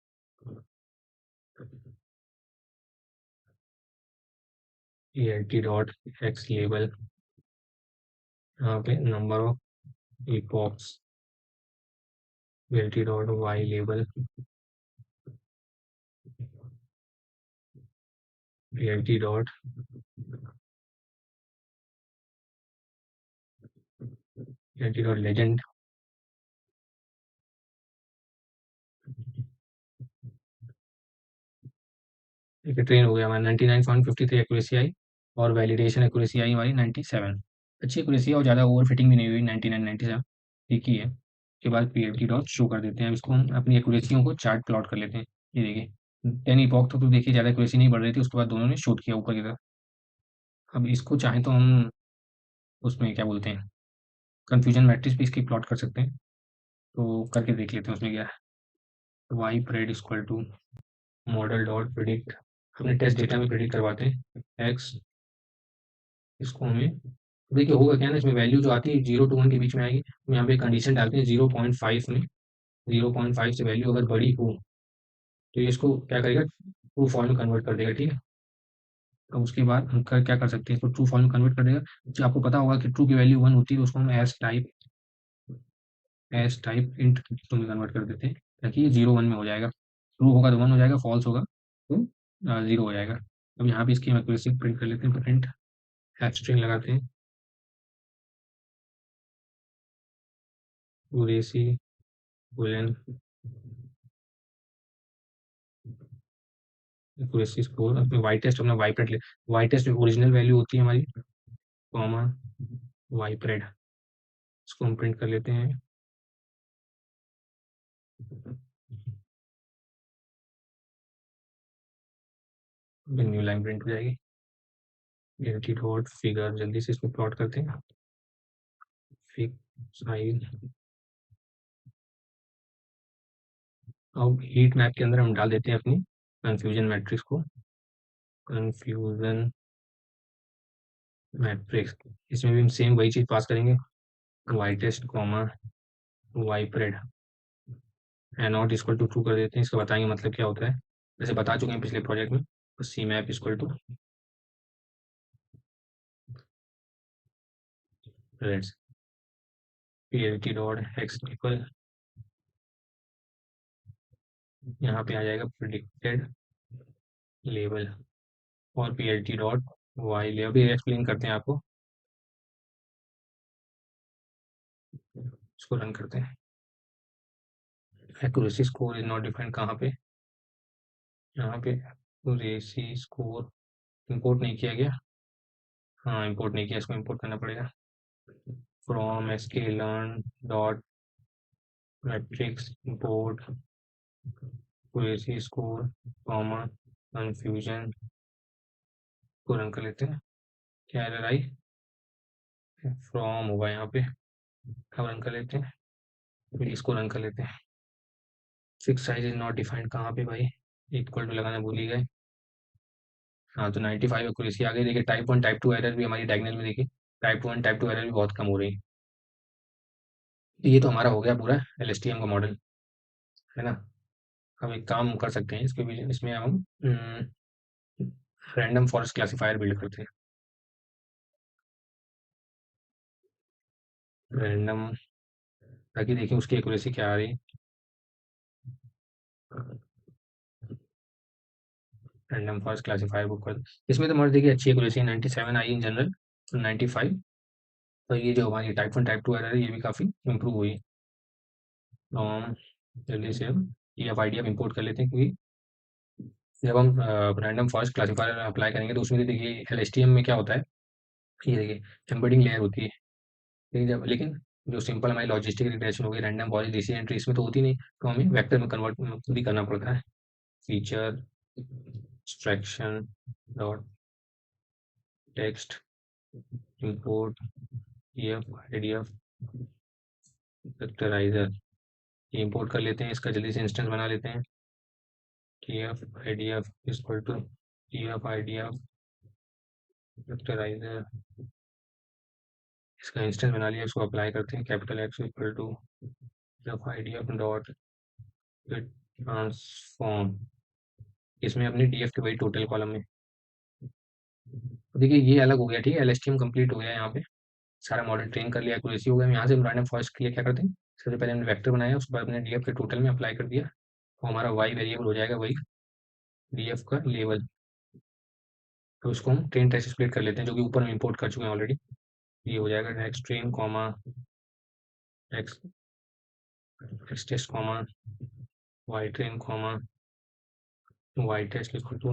Speaker 1: E L T dot X label, यहाँ पे number of epochs, E L T dot Y label, E L T dot legend. ठीक है, ट्रेन हो गया हमारा 99.53 एक्यूरेसी आई, और वैलिडेशन एक्यूरेसी आई हमारी 97। अच्छी एक्यूरेसी है और ज़्यादा ओवर फिटिंग भी नहीं हुई, 99, 97 ठीक ही है। उसके बाद P L T dot show कर देते हैं। अब इसको हम अपनी एक्यूरेसियों को चार्ट प्लॉट कर लेते हैं। ये देखिए 10 इपॉक तो देखिए ज़्यादा एक्यूरेसी नहीं बढ़ रही थी, उसके बाद दोनों ने शूट किया ऊपर की तरफ। अब इसको चाहें तो हम उसमें क्या बोलते हैं, कन्फ्यूजन मैट्रिक्स भी इसकी प्लॉट कर सकते हैं। तो करके देख लेते हैं उसमें क्या है। Y pred equal to model dot predict, अपने टेस्ट डेटा में प्रिडिक्ट करवाते हैं एक्स। इसको हमें देखिए होगा क्या ना, इसमें वैल्यू जो आती है 0 to 1 के बीच में आएगी। हम यहाँ पे कंडीशन डालते हैं 0.5 में, 0.5 से वैल्यू अगर बड़ी हो तो ये इसको क्या करेगा, ट्रू फॉल्स में कन्वर्ट कर देगा। ठीक है, अब उसके बाद हम क्या कर सकते हैं, इसको ट्रू फॉल्स में कन्वर्ट कर देगा। जो आपको पता होगा कि ट्रू की वैल्यू 1 होती है, तो उसको हम एस टाइप इंट टू में कन्वर्ट कर देते हैं, ताकि ये 0, 1 में हो जाएगा। ट्रू होगा तो 1 हो जाएगा, फॉल्स होगा तो 0 हो जाएगा। अब यहाँ पे इसकी हम एक्यूरेसी प्रिंट कर लेते हैं, प्रिंट स्ट्रिंग लगाते हैं एक्यूरेसी कोलन एक्यूरेसी स्कोर। अपने वाई टेस्ट अपना वाई प्रेड ले, वाई टेस्ट ओरिजिनल वैल्यू होती है हमारी, कॉमा वाई प्रेड, इसको हम प्रिंट कर लेते हैं। न्यू लाइन प्रिंट हो जाएगी। एल डॉट फिगर, जल्दी से इसको प्लॉट करते हैं। फिग साइज, अब हीट मैप के अंदर हम डाल देते हैं अपनी कन्फ्यूजन मैट्रिक्स को, कन्फ्यूजन मैट्रिक्स। इसमें भी हम सेम वही चीज़ पास करेंगे, Y test comma Y pred, a not equal to true कर देते हैं। इसका बताएंगे मतलब क्या होता है, जैसे बता चुके हैं पिछले प्रोजेक्ट में। तो C map equal to reds P L T dot X equal, यहाँ पे आ जाएगा प्रिडिक्टेड लेवल, और P L T dot Y level भी एक्सप्लेन करते हैं आपको। इसको रन करते हैं। Accuracy score is not defined, कहाँ पे, यहाँ पे एक्यूरेसी स्कोर इंपोर्ट नहीं किया गया। हाँ, इंपोर्ट नहीं किया, इसको इंपोर्ट करना पड़ेगा। From sklearn dot matrix import accuracy score comma confusion को रन कर लेते हैं। क्या एरर आई, फ्रॉम होगा यहाँ पे। अब रन कर लेते हैं, फिर इसको रन कर लेते हैं। Fix size is not defined, कहाँ पे भाई, इक्वल टू लगाना भूल ही गए। हाँ, तो 95 एक्यूरेसी आ गई। देखिए टाइप 1 टाइप 2 एरर भी हमारी डायगोनल में देखिए, टाइप 1 टाइप 2 एरर भी बहुत कम हो रही है। तो ये तो हमारा हो गया पूरा एलएसटीएम का मॉडल, है ना। हम एक काम कर सकते हैं इसके भी, इसमें हम रैंडम फॉरेस्ट क्लासिफायर बिल्ड करते हैं। रैंडम, ताकि देखें उसकी एक्यूरेसी क्या आ रही है। रैंडम फॉरेस्ट क्लासिफायर बुक कर, इसमें तो हमारी देखिए अच्छी एक्यूरेसी 97 आई इन जनरल, 95। तो ये जो हमारी टाइप 1 टाइप 2 एरर है ये भी काफ़ी इम्प्रूव हुई है। तो हम जल्दी से हम ये F I D F import कर लेते हैं, क्योंकि जब हम रैंडम फॉरेस्ट क्लासिफायर अप्लाई करेंगे तो उसमें तो देखिए एल एस टी एम में क्या होता है, ये देखिए एम्बेडिंग लेयर होती है। लेकिन जो सिंपल हमारी लॉजिस्टिक रिग्रेशन होगी रैंडम फॉरेस्ट डीसी एंट्री इसमें तो होती नहीं, तो हमें वेक्टर में कन्वर्ट भी करना पड़ता है। Feature extraction dot text import F I D F vectorizer, ये इंपोर्ट कर लेते हैं, इसका जल्दी से इंस्टेंस बना लेते हैं। T F I D F equal to T F I D F vectorizer, इसका इंस्टेंस बना लिया, इसको अप्लाई करते हैं। Capital X equal to F I D F dot transform, इसमें अपनी डी एफ के वही टोटल कॉलम में। तो देखिए ये अलग हो गया, ठीक है, L S T M complete हो गया यहाँ पे, सारा मॉडल ट्रेन कर लिया, एक्यूरेसी हो गया। हम यहाँ से रैंडम फॉरेस्ट के लिए क्या करते हैं, सबसे पहले हमने वेक्टर बनाया, उसके बाद हमने डी एफ के टोटल में अप्लाई कर दिया, तो हमारा वाई वेरिएबल हो जाएगा वही डी एफ का लेवल। तो उसको हम ट्रेन टेस्ट स्प्लिट कर लेते हैं, जो कि ऊपर हम इंपोर्ट कर चुके हैं ऑलरेडी। ये हो जाएगा X train comma X X test comma Y train comma Y test equal to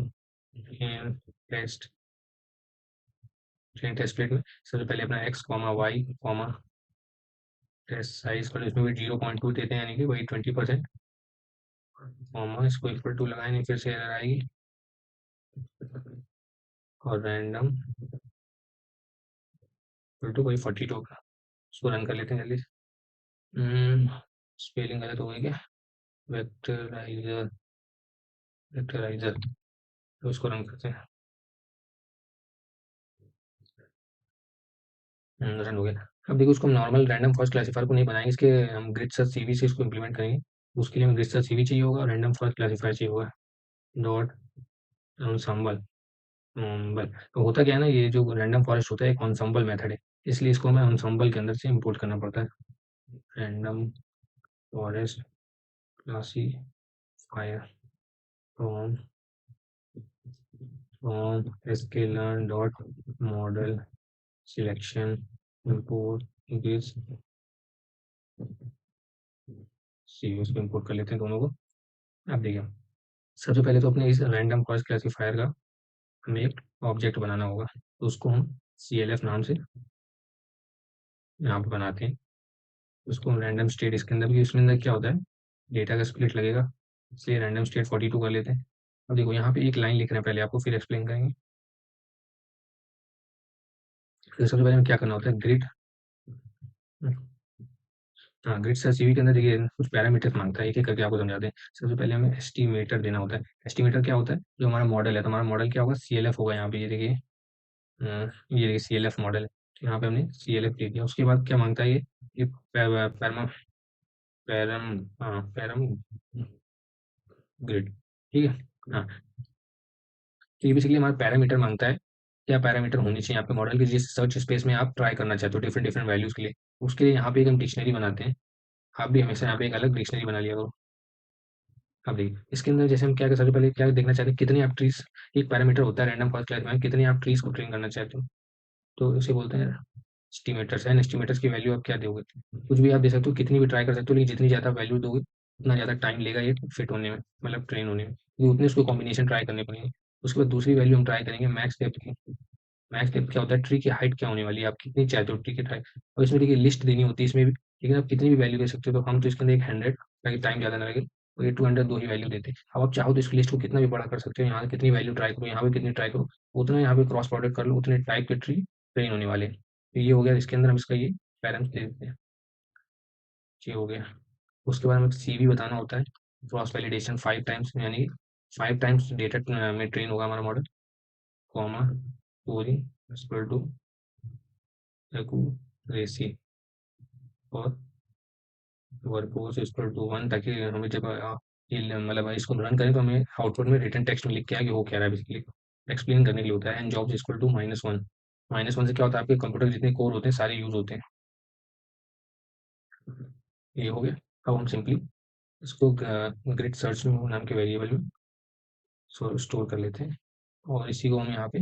Speaker 1: train test. Train test split में सबसे पहले अपना X comma Y comma test size कर, इसमें भी 0.2 देते हैं, यानी कि वही 20%, कॉमा इसको इक्वल टू लगाए, नहीं फिर से एरर आएगी। और रैंडम इक्वल टू वही 42 का, उसको रन कर लेते हैं जल्दी से। स्पेलिंग गलत हो गई क्या, वेक्टराइजर वेक्टराइजर, तो इसको रन करते हैं। रन हो गया। अब देखो उसको हम नॉर्मल रैंडम फॉरेस्ट क्लासिफायर को नहीं बनाएंगे, इसके हम ग्रिड सर्च सीवी से इसको इम्प्लीमेंट करेंगे। उसके लिए हमें ग्रिड सर्च सीवी चाहिए होगा और रैंडम फॉरेस्ट क्लासिफायर चाहिए होगा। डॉट ensemble तो होता क्या है ना, ये जो रैंडम फॉरेस्ट होता है एक ensemble मेथड है, इसलिए इसको हमें ensemble के अंदर से इंपोर्ट करना पड़ता है। Random forest classifier from from sklearn dot model selection import this CV, उसको इंपोर्ट कर लेते हैं दोनों को। अब देखिए सबसे पहले तो अपने इस रैंडम फॉरेस्ट क्लासिफायर का हमें एक ऑब्जेक्ट बनाना होगा, तो उसको हम CLF नाम से यहाँ पे बनाते हैं। उसको हम रैंडम स्टेट इसके अंदर भी, इसके अंदर क्या होता है डेटा का स्प्लिट लगेगा, इसलिए रैंडम स्टेट 42 कर लेते हैं। अब देखो यहाँ पे एक लाइन लिख रहे हैं पहले आपको, फिर एक्सप्लेन करेंगे। फिर सबसे पहले हमें क्या करना होता है, ग्रिड, हाँ ग्रिड सर्च सीवी के अंदर देखिए कुछ पैरामीटर्स मांगता है, एक एक करके आपको समझाते हैं। सबसे पहले हमें एस्टिमेटर देना होता है। एस्टिमेटर क्या होता है, जो हमारा मॉडल है, तो हमारा मॉडल क्या होगा, CLF होगा यहाँ पे, ये देखिए ये देखिए CLF मॉडल है, तो यहाँ पे हमने CLF लिख दिया। उसके बाद क्या मांगता है ये पैरमा पैरम हाँ पैरम ग्रिड, ठीक है। हाँ, तो ये बेसिकली हमारा पैरामीटर मांगता है, क्या पैरामीटर होनी चाहिए आपके मॉडल के, जिस सर्च स्पेस में आप ट्राई करना चाहते हो डिफरेंट डिफरेंट वैल्यूज के लिए। उसके लिए यहाँ पे एक हम डिक्शनरी बनाते हैं, आप भी हमेशा यहाँ पे एक अलग डिक्शनरी बना लिया करो। अब देखिए इसके अंदर जैसे हम क्या सबसे पहले क्या देखना चाहते हैं, कितने आप ट्रीज, एक पैरामीटर होता है रैंडम फॉरेस्ट क्लास में, कितने आप ट्रीज को ट्रेन करना चाहते हो, तो उसे बोलते हैं एस्टिमेटर्स। एंड एस्टिमेटर्स की वैल्यू आप क्या दोगे, कुछ भी आप दे सकते हो, कितनी भी ट्राई कर सकते हो, लेकिन जितनी ज़्यादा वैल्यू दोगे उतना ज़्यादा टाइम लेगा ये फिट होने में, मतलब ट्रेन होने में, क्योंकि उतने उसको कॉम्बिनेशन ट्राई करने पड़ेंगे। उसके बाद दूसरी वैल्यू हम ट्राई करेंगे मैक्स डेप्थ की। मैक्स डेप्थ क्या होता है, ट्री की हाइट क्या होने वाली है, आप कितनी चाहते हो ट्री की हाइट, और इसमें देखिए लिस्ट देनी होती है इसमें भी, लेकिन आप कितनी भी वैल्यू दे सकते हो। तो हम तो इसके अंदर एक 100, ताकि टाइम ज़्यादा ना लगे, और ये 200 दो ही वैल्यू देते हैं। अब आप चाहो तो इस लिस्ट को कितना भी बड़ा कर सकते हो, यहाँ कितनी वैल्यू ट्राई करो, यहाँ पे कितनी ट्राई करो, उतना यहाँ पे क्रॉस प्रोडक्ट कर लो, उतने टाइप के ट्री ट्रेन होने वाले हैं। तो ये हो गया, इसके अंदर हम इसका ये पैरेंट्स दे देते हैं, ये हो गया। उसके बाद हमें CV बताना होता है, क्रॉस वैलिडेशन 5 टाइम्स, यानी 5 टाइम्स डेटा में ट्रेन होगा हमारा मॉडल, कॉमा पूरी इक्वल टू एक्यूरेसी और वर्कफोर्स इक्वल टू 1, ताकि हमें जब ये मतलब इसको रन करें तो हमें आउटपुट में रिटर्न टेक्स्ट में लिख के आए कि वो क्या रहा है, बेसिकली एक्सप्लेन करने के लिए होता है। And jobs equal to -1। -1 से क्या होता है, आपके कंप्यूटर जितने कोर होते हैं सारे यूज होते हैं। ये हो गया। अब हम सिंपली इसको ग्रिड सर्च नाम के वेरिएबल में स्टोर कर लेते हैं और इसी को हम यहाँ पे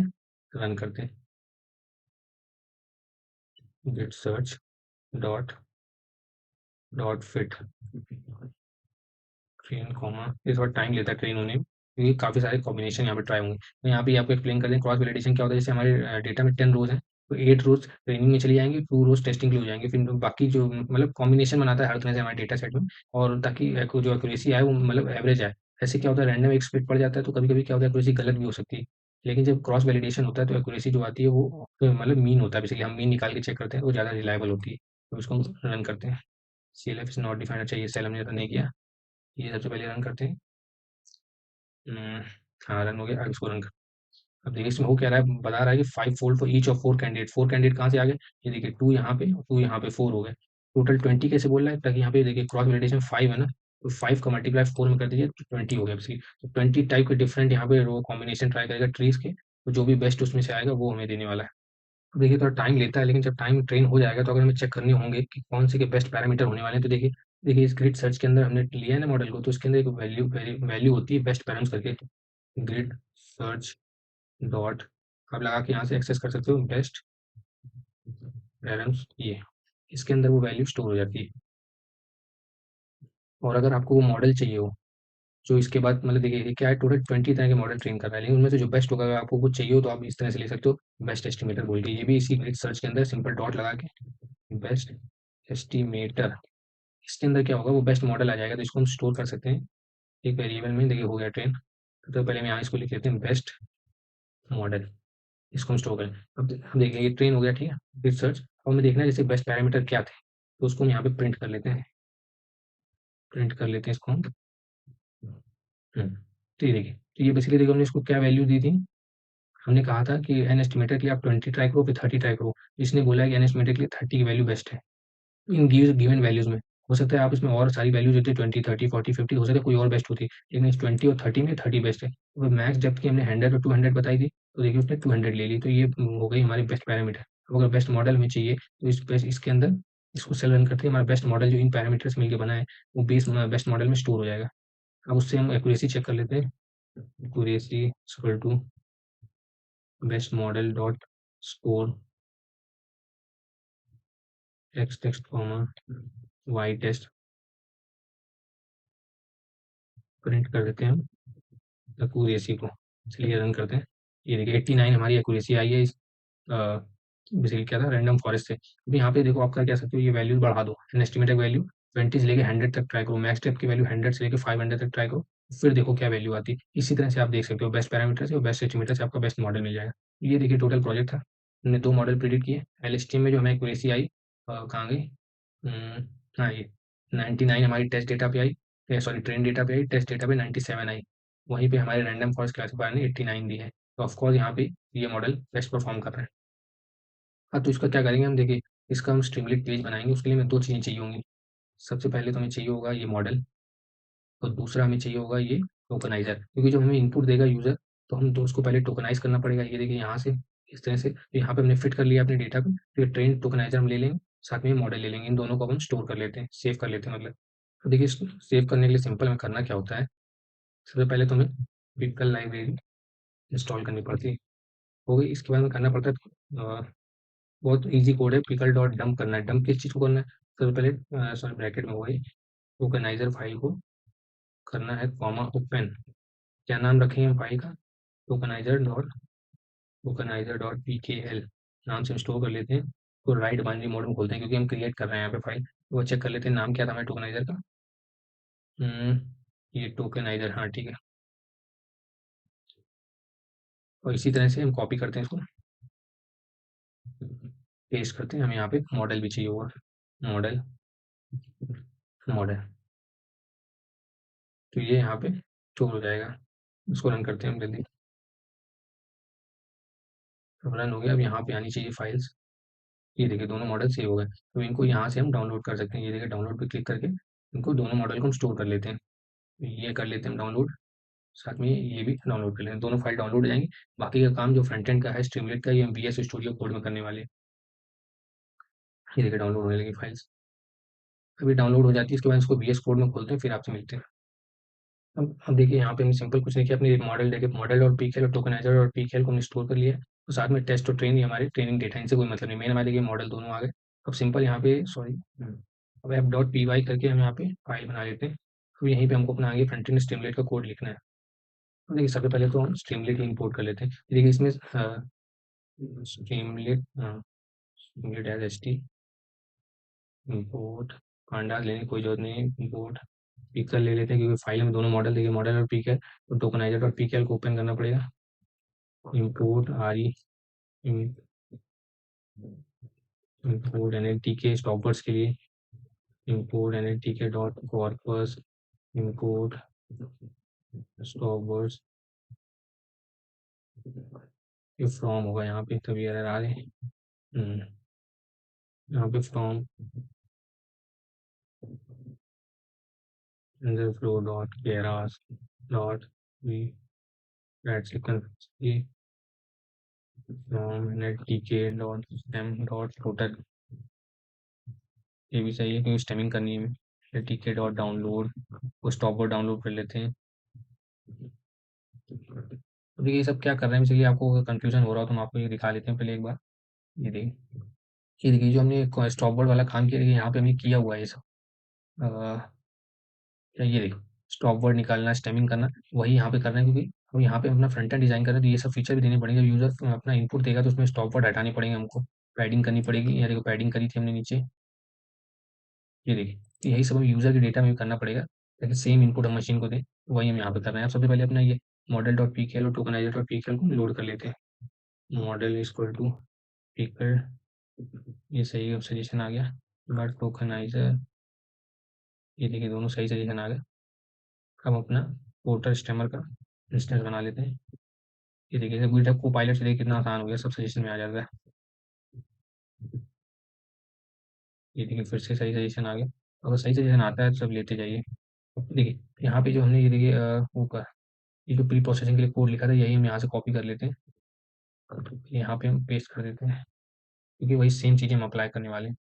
Speaker 1: रन करते हैं। Grid search dot dot fit train comma, ये थोड़ा टाइम लेता है ट्रेन होने में क्योंकि काफ़ी सारे कॉम्बिनेशन यहाँ पे ट्राई होंगे। तो यहाँ पे आपको एक्सप्लेन कर दें क्रॉस वैलिडेशन क्या होता है। जैसे हमारे डेटा में 10 रोज हैं, तो 8 रोज ट्रेनिंग में चली जाएंगी, 2 रोज टेस्टिंग के लिए हो जाएंगे, फिर बाकी जो मतलब कॉम्बिनेशन बनाता है हर तरह से हमारे डेटा सेट में, और ताकि जो एक्यूरेसी आए वो मतलब एवरेज आए। ऐसे क्या होता है, रैंडम एक स्प्लिट पड़ जाता है तो कभी कभी क्या होता है एक्यूरेसी गलत भी हो सकती है। लेकिन जब क्रॉस वैलिडेशन होता है तो एक्यूरेसी जो आती है वो मतलब मीन होता है, इसलिए हम मीन निकाल के चेक करते हैं, वो ज़्यादा रिलायबल होती है। तो इसको हम रन करते हैं। CLF इज नॉट डिफाइंड, अच्छा ये सेल हमने रन नहीं किया, ये सबसे पहले रन करते हैं। हम्म, हाँ रन हो गया। अब इसको रन कर, अब देखिए इसमें वो कह रहा है, बता रहा है कि 5 fold for each of 4 candidate. 4 candidate कहाँ से आ गए, ये देखिए 2 यहाँ पे, 2 यहाँ पे, 4 हो गए। टोटल 20 कैसे बोल रहा है, ताकि यहाँ पे देखिए क्रॉस वैलिडेशन 5 है ना, तो 5 का मल्टीप्लाई 4 में कर दीजिए तो 20 हो गया। इसलिए तो 20 टाइप के डिफरेंट यहाँ पे रो कॉम्बिनेशन ट्राई करेगा ट्रीज के, तो जो भी बेस्ट उसमें से आएगा वो हमें देने वाला है। अब देखिए थोड़ा टाइम लेता है, लेकिन जब टाइम ट्रेन हो जाएगा तो अगर हमें चेक करने होंगे कि कौन से के बेस्ट पैरामीटर होने वाले हैं, तो देखिए देखिए इस ग्रिड सर्च के अंदर हमने लिया है ना मॉडल को, तो इसके अंदर एक वैल्यू वैल्यू होती है बेस्ट पैरामीटर्स करके। ग्रिड सर्च डॉट, आप लगा के यहाँ से एक्सेस कर सकते हो बेस्ट पैरेंट्स, ये इसके अंदर वो वैल्यू स्टोर हो जाती है। और अगर आपको वो मॉडल चाहिए हो जो इसके बाद मतलब देखिए ये क्या है, टोटल 20 तरह के मॉडल ट्रेन कर रहा है, लेकिन उनमें से जो बेस्ट होगा अगर आपको कुछ चाहिए हो तो आप इस तरह से ले सकते हो, बेस्ट एस्टिमेटर बोल के। ये भी इसी ग्रिड सर्च के अंदर सिंपल डॉट लगा के बेस्ट एस्टिमेटर, इसके अंदर क्या होगा वो बेस्ट मॉडल आ जाएगा, तो इसको हम स्टोर कर सकते हैं एक वेरिएबल में। देखिए हो गया ट्रेन, तो पहले हम यहाँ इसको लिख लेते हैं बेस्ट मॉडल, इसको हम स्टोर करें। अब देखिए ये ट्रेन हो गया, ठीक है। फिर सर्च, अब हमें देखना है जैसे बेस्ट पैरामीटर क्या थे, तो उसको हम यहाँ पे प्रिंट कर लेते हैं, प्रिंट कर लेते हैं इसको हम। तो ये देखिए, तो ये बेसिकली देखिए हमने इसको क्या वैल्यू दी थी। हमने कहा था कि एन एस्टिमेटर के लिए आप 20 ट्राई करो फिर 30 ट्राई करो। इसने बोला है कि एन एस्टिमेटर के लिए 30 की वैल्यू बेस्ट है इन गिवन वैल्यूज में। हो सकता है आप इसमें और सारी वैल्यूज होती है 20 30 40 50, हो सकता है कोई और बेस्ट होती, लेकिन इस 20 और 30 में 30 बेस्ट है। तो मैक्स डेप्थ की हमने 100 और 200 बताई थी, तो देखिए उसने 200 ले ली, तो ये हो गई हमारी बेस्ट पैरामीटर। अब अगर बेस्ट मॉडल हमें चाहिए तो इस बेस्ट इसके अंदर इसको सेल रन करते हैं, हमारा बेस्ट मॉडल जो इन पैरामीटर्स मिलकर बना है वो बेस्ट मॉडल में स्टोर हो जाएगा। अब उससे हम एक्यूरेसी चेक कर लेते हैं। Accuracy equal to best model dot score X text comma Y test, print कर देते हैं हम एक्यूरेसी को। चलिए रन करते हैं। ये देखिए 89 हमारी एक्यूरेसी आई है इस बेसिकली क्या था रैंडम फॉरेस्ट से। अभी यहाँ पे देखो आप क्या कह सकते हो, ये वैल्यूज बढ़ा दो, एन एस्टिमेटेड वैल्यू 20 से लेके 100 तक ट्राई करो, मैक्स टेप की वैल्यू 100 से लेके 500 तक ट्राई करो, फिर देखो क्या वैल्यू आती है। इसी तरह से आप देख सकते हो बेस्ट पैरामीटर से और बेस्ट एस्टिमेटर से आपका बेस्ट मॉडल मिल जाएगा। ये देखिए टोटल प्रोजेक्ट था, हमने 2 मॉडल प्रिडिक्ट किए। एलएसटीएम में जो हमें एक्यूरेसी आई कहाँ गई, हाँ ये 99 हमारी टेस्ट डेटा पे आई, सॉरी ट्रेन डेटा पे आई, टेस्ट डेटा पे 97 आई। वहीं पे हमारे रैंडम फॉरेस्ट क्लासिफायर ने 89 दी है, तो ऑफकोर्स यहाँ पे ये मॉडल बेस्ट परफॉर्म कर रहा है। हाँ, तो इसका क्या करेंगे हम, देखिए इसका हम स्ट्रीमलेट पेज बनाएंगे। उसके लिए हमें 2 चीज़ें चाहिए होंगी। सबसे पहले तो हमें चाहिए होगा ये मॉडल, और दूसरा हमें चाहिए होगा ये टोकनाइज़र, क्योंकि जब हमें इनपुट देगा यूज़र तो हम तो उसको पहले टोकनाइज़ करना पड़ेगा। ये देखिए यहाँ से इस तरह से, तो यहाँ पे हमने फिट कर लिया अपने डेटा को, फिर ट्रेन टोकनाइज़र हम ले लेंगे, साथ में मॉडल ले लेंगे, इन दोनों को हम स्टोर कर लेते हैं, सेव कर लेते हैं मतलब। तो देखिए सेव करने के लिए सिंपल हमें करना क्या होता है, सबसे पहले तो हमें पिकल लाइब्रेरी इंस्टॉल करनी पड़ती है, हो गई। इसके बाद में करना पड़ता है बहुत ईज़ी कोड है, पिकल डॉट डंप करना है। डंप किस चीज़ को करना है, सबसे पहले सॉरी ब्रैकेट में हो गई, टोकनाइज़र फाइल को करना है कॉमा ओपन। क्या नाम रखेंगे हम फाइल का, टोकनाइज़र डॉट पी के एल नाम से स्टोर कर लेते हैं। तो राइट बाइनरी मोड में खोलते हैं क्योंकि हम क्रिएट कर रहे हैं यहाँ पे फाइल, तो वो चेक कर लेते हैं नाम क्या था हमारे टोकनाइज़र का। ये टोकनाइज़र, हाँ ठीक है। और इसी तरह से हम कॉपी करते हैं इसको, पेस्ट करते हैं। हमें यहाँ पे मॉडल भी चाहिए होगा, मॉडल मॉडल, तो ये यहाँ पे स्टोर हो जाएगा। इसको रन करते हैं हम जल्दी। अब रन हो गया, अब यहाँ पे आनी चाहिए फाइल्स। ये देखिए दोनों मॉडल सेव हो गए। तो इनको यहाँ से हम डाउनलोड कर सकते हैं। ये देखिए डाउनलोड पे क्लिक करके इनको दोनों मॉडल को हम स्टोर कर लेते हैं। ये कर लेते हैं हम डाउनलोड, साथ में ये भी डाउनलोड कर लेते हैं। दोनों फाइल डाउनलोड हो जाएँगी। बाकी का काम जो फ्रंट एंड का है स्ट्रीमलीट का, ये हम वीएस स्टूडियो कोड में करने वाले हैं। ये देखिए डाउनलोड होने लगी फाइल्स। अभी डाउनलोड हो जाती है, इसके बाद इसको वीएस कोड में खोलते हैं, फिर आपसे मिलते हैं। अब देखिए यहाँ पे हमने सिंपल कुछ नहीं किया, अपने मॉडल देखे, मॉडल और पीकेएल और टोकनाइजर और पीकेएल को हमने स्टोर कर लिया है। और साथ में टेस्ट और ट्रेन ही हमारे ट्रेनिंग डेटा, इनसे कोई मतलब नहीं। मेन हमारे देखिए मॉडल दोनों आ गए। अब सिंपल यहाँ पे सॉरी अब ऐप डॉट पी वाई करके हम यहाँ पे फाइल बना लेते हैं। तो यहीं पे हमको अपना आगे फ्रंट एंड स्ट्रीमलेट का कोड लिखना है। तो देखिए सबसे पहले तो हम स्ट्रीमलेट इंपोर्ट कर लेते हैं। देखिए इसमें streamlit streamlit as H T import pandas लेने की कोई जरूरत नहीं है। इंपोर्ट पीकेएल ले लेते हैं, क्योंकि फाइल में दोनों मॉडल देखिए, मॉडल और पीकेएल। तो टोकनाइजर और पीकेएल को ओपन करना पड़ेगा। Import R E import NLTK stoppers के लिए import NLTK dot corpus import stoppers. ये फ्रॉम होगा यहाँ पे, तभी एरर आ रहे हैं। यहाँ पे from flow dot Keras dot we write second ये from NLTK dot stem dot total. ये भी सही है, क्योंकि स्टेमिंग करनी है हमें। टीके डॉट डाउनलोड वो स्टॉपर डाउनलोड कर लेते हैं। तो देखिए ये सब क्या कर रहे हैं, इसलिए आपको कंफ्यूजन हो रहा हो तो हम आपको ये दिखा लेते हैं पहले एक बार। ये देखिए, ये देखिए जो हमने स्टॉप बोर्ड वाला काम किया, देखिए यहाँ पे हमने किया हुआ है ये सब। ये देखिए स्टॉप वर्ड निकालना, स्टेमिंग करना, वही यहाँ पे कर रहे हैं, क्योंकि हम यहाँ पे अपना फ्रंट एंड डिजाइन कर रहे हैं। तो ये सब फीचर भी देने पड़ेंगे। यूजर अपना इनपुट देगा तो उसमें स्टॉप वर्ड हटाने पड़ेंगे हमको, पैडिंग करनी पड़ेगी। या देखो पैडिंग करी थी हमने नीचे, ये देखिए। तो यही सब हम यूजर के डेटा में भी करना पड़ेगा, ताकि सेम इनपुट हम मशीन को दें। तो वही हम यहाँ पे कर रहे हैं। अब सबसे पहले अपना ये मॉडल डॉट पीकेएल और टोकनाइजर डॉट पीकेएल को लोड कर लेते हैं। मॉडल इक्वल टू पीकेएल, ये सही सजेशन आ गया। बट टोकनाइजर, ये देखिए दोनों सही सजेशन आ गए। अब अपना पोर्टर स्टेमर का इंस्टेंस बना लेते हैं। ये देखिए गिटहब को पायलट से देखिए कितना आसान हो गया, सब सजेशन में आ जाता है। ये देखिए फिर से सही सजेशन आ गया। अगर सही सजेशन आता है तो सब लेते जाइए। अब देखिए यहाँ पे जो हमने ये देखिए वो का ये जो प्री प्रोसेसिंग के लिए कोड लिखा था, यही हम यहाँ से कॉपी कर लेते हैं। तो यहाँ पे हम पेस्ट कर देते हैं, क्योंकि वही सेम चीज़ें हम अप्लाई करने वाले हैं।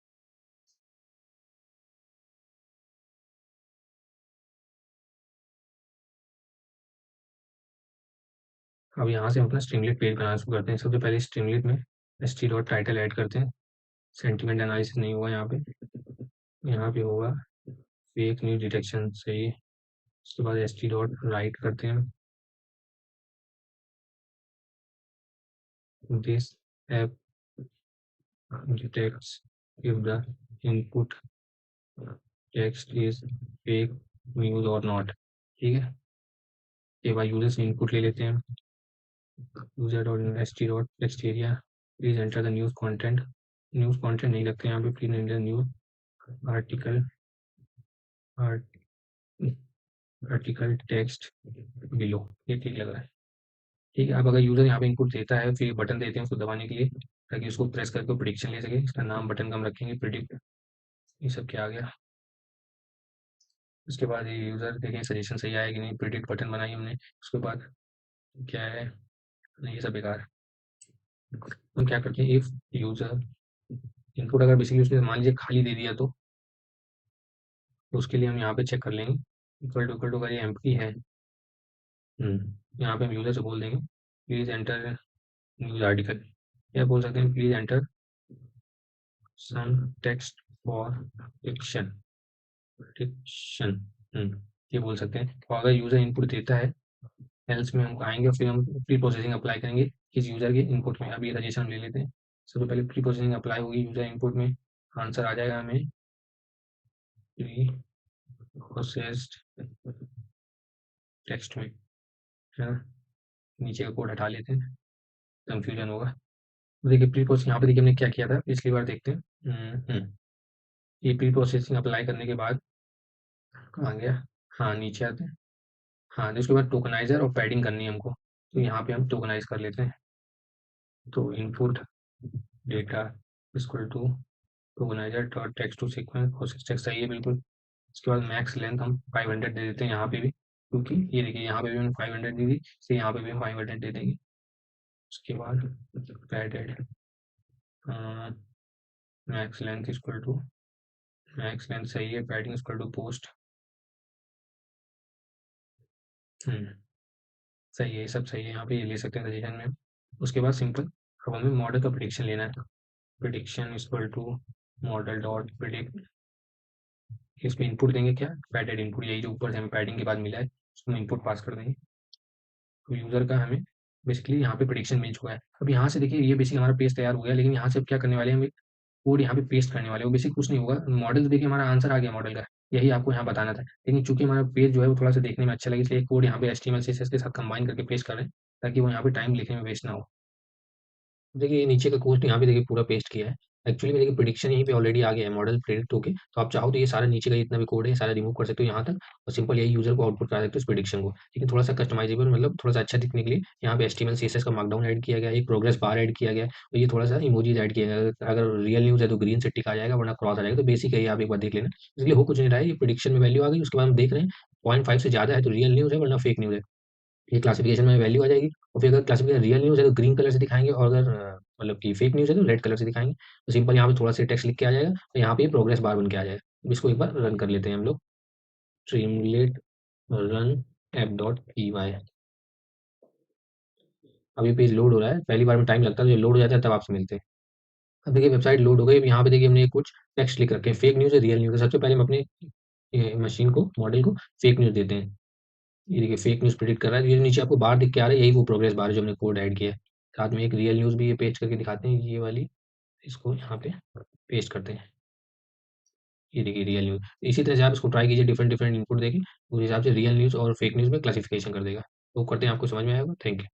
Speaker 1: अब यहाँ से हम अपना स्ट्रीमलेट पेज बनाना शुरू करते हैं। सबसे पहले स्ट्रीमलेट में S T dot title add करते हैं। सेंटिमेंट एनालिसिस नहीं हुआ यहाँ पे, यहाँ पे होगा फेक न्यूज डिटेक्शन, सही है। उसके बाद एस टी डॉट राइट करते हैं। This app detects if the input text is fake news or not। ठीक है, के बाद यूजर से इनपुट ले लेते हैं। User dot S T dot text area, please enter the news content नहीं लगते यहाँ पे, please enter news article article text below. ये ठीक लग रहा है। ठीक है, अब अगर यूजर यहाँ पे इनपुट देता है, फिर बटन देते हैं उसको दबाने के लिए, ताकि उसको प्रेस करके प्रिडिक्शन ले सके। इसका नाम बटन का हम रखेंगे प्रिडिक्ट। ये सब क्या आ गया। उसके बाद ये यूज़र देखें सजेशन सही आया कि नहीं, प्रिडिक्ट बटन बनाई हमने। उसके बाद क्या है, नहीं ये सब बेकार। हम क्या करते हैं, इफ यूज़र इनपुट अगर बेसिकली उसने मान लीजिए खाली दे दिया, तो उसके लिए हम यहाँ पे चेक कर लेंगे इक्वल टू अगर ये एम्प्टी है। यहाँ पे हम यूज़र से बोल देंगे प्लीज़ एंटर न्यूज़ आर्टिकल, या बोल सकते हैं please enter some text for fiction fiction. ये बोल सकते हैं। तो अगर यूज़र इनपुट देता है, एल्स में हम आएंगे, फिर हम प्री प्रोसेसिंग अप्लाई करेंगे किस यूज़र के इनपुट में। अब ये सजेशन हम ले लेते हैं। सबसे पहले प्री प्रोसेसिंग अप्लाई होगी यूज़र इनपुट में, आंसर आ जाएगा हमें प्री प्रोसेस्ड टेक्स्ट में, है ना। नीचे का कोड हटा लेते हैं, कंफ्यूजन होगा। तो देखिए प्री प्रोसेसिंग यहाँ पे देखिए हमने क्या किया था पिछली बार, देखते हैं। ये प्री प्रोसेसिंग अप्लाई करने के बाद कहाँ गया, हाँ नीचे आते हैं। हाँ तो उसके बाद टोकनाइजर और पैडिंग करनी है हमको, तो यहाँ पे हम टोकनाइज कर लेते हैं। तो input data equal to tokenizer dot text to sequence process text सही है बिल्कुल। उसके बाद मैक्स लेंथ हम 500 दे देते हैं यहाँ पे भी, क्योंकि ये देखिए यहाँ पे भी हमने 500 दी थी, इसलिए यहाँ पे भी हम 500 दे देंगे। उसके बाद padded max length equal to max length सही है, पैडिंग इक्वल टू पोस्ट सही है, ये सब सही है, यहाँ पे ये ले सकते हैं सजेशन में। उसके बाद सिंपल अब हमें मॉडल का प्रिडिक्शन लेना है। Prediction equal to model dot predict, इसमें इनपुट देंगे क्या, पैडेड इनपुट, यही जो ऊपर से हमें पैडिंग के बाद मिला है उसको हम इनपुट पास कर देंगे। तो यूज़र का हमें बेसिकली यहाँ पे प्रिडिक्शन मिल चुका है। अब यहाँ से देखिए ये बेसिक हमारा पेज तैयार हो गया, लेकिन यहाँ से अब क्या करने वाले हैं, हम कोड यहाँ पे पेस्ट करने वाले हैं। वो बेसिक कुछ नहीं होगा, मॉडल तो देखिए हमारा आंसर आ गया मॉडल का, यही आपको यहाँ बताना था। लेकिन चूंकि हमारा पेज जो है वो थोड़ा सा देखने में अच्छा लगे, इसलिए कोड यहाँ पे HTML CSS के साथ कंबाइन करके पेस्ट कर रहे हैं, ताकि वो यहाँ पे टाइम लिखने में वेस्ट ना हो। देखिए नीचे का कोड यहाँ पे देखिए पूरा पेस्ट किया है। एक्चुअली में देखिए प्रिडिक्शन यहीं पे ऑलरेडी आ गया है, मॉडल प्रिडिक्ट होके। तो आप चाहो तो ये सारा नीचे का जितना भी कोड है सारा रिमूव कर सकते हो यहाँ तक, और सिंपल यही यूजर को आउटपुट करा सकते हो इस प्रिडिक्शन को। लेकिन थोड़ा सा कस्टमाइजेबल, मतलब थोड़ा सा अच्छा दिखने के लिए यहाँ पे HTML CSS का मार्कडाउन ऐड किया गया है, एक प्रोग्रेस बार ऐड किया गया है, और ये थोड़ा सा इमोजीज ऐड किया गया है। अगर रियल न्यूज़ है तो ग्रीन से टिक आ जाएगा, वरना क्रॉस आ जाएगा। तो बेसिक है ये, आप एक बार देख लेना। इसलिए हो कुछ नहीं रहा है, ये प्रिडिक्शन में वैल्यू आ गई, उसके बाद हम देख रहे हैं 0.5 से ज़्यादा है तो रियल न्यूज़ है, वरना फेक न्यूज़ है। ये क्लासिफिकेशन में वैल्यू आ जाएगी, और फिर अगर क्लासिफिकेशन रियल न्यूज़ है तो ग्रीन कलर से दिखाएंगे, और अगर मतलब कि फेक न्यूज़ है तो रेड कलर से दिखाएंगे। तो सिंपल यहाँ पे थोड़ा सा टेक्स्ट लिख के आ जाएगा, तो यहाँ पे प्रोग्रेस बार बन के आ जाएगा। अब इसको एक बार रन कर लेते हैं हम लोग, streamlit run app dot P Y. अब ये पेज लोड हो रहा है, पहली बार में टाइम लगता है, तो ये लोड हो जाता है तब आपसे मिलते हैं। अब देखिए वेबसाइट लोड हो गई। अब यहाँ पे देखिए हमने कुछ टेक्स्ट लिख रखे हैं, फेक न्यूज़ है रियल न्यूज़ है। सबसे पहले हम अपने मशीन को, मॉडल को फेक न्यूज़ देते हैं। ये देखिए फेक न्यूज़ प्रेडिक्ट कर रहा है, ये नीचे आपको बार दिख के आ रहा है, यही वो प्रोग्रेस बार है जो हमने कोड ऐड किया है। साथ में एक रियल न्यूज़ भी ये पेस्ट करके दिखाते हैं, ये वाली, इसको यहाँ पे पेस्ट करते हैं। ये देखिए रियल न्यूज़। इसी तरह से आप इसको ट्राई कीजिए, डिफरेंट डिफरेंट इनपुट देके उस हिसाब से रियल न्यूज़ और फेक न्यूज़ में क्लासिफिकेशन कर देगा। तो करते हैं, आपको समझ में आया होगा। Thank you.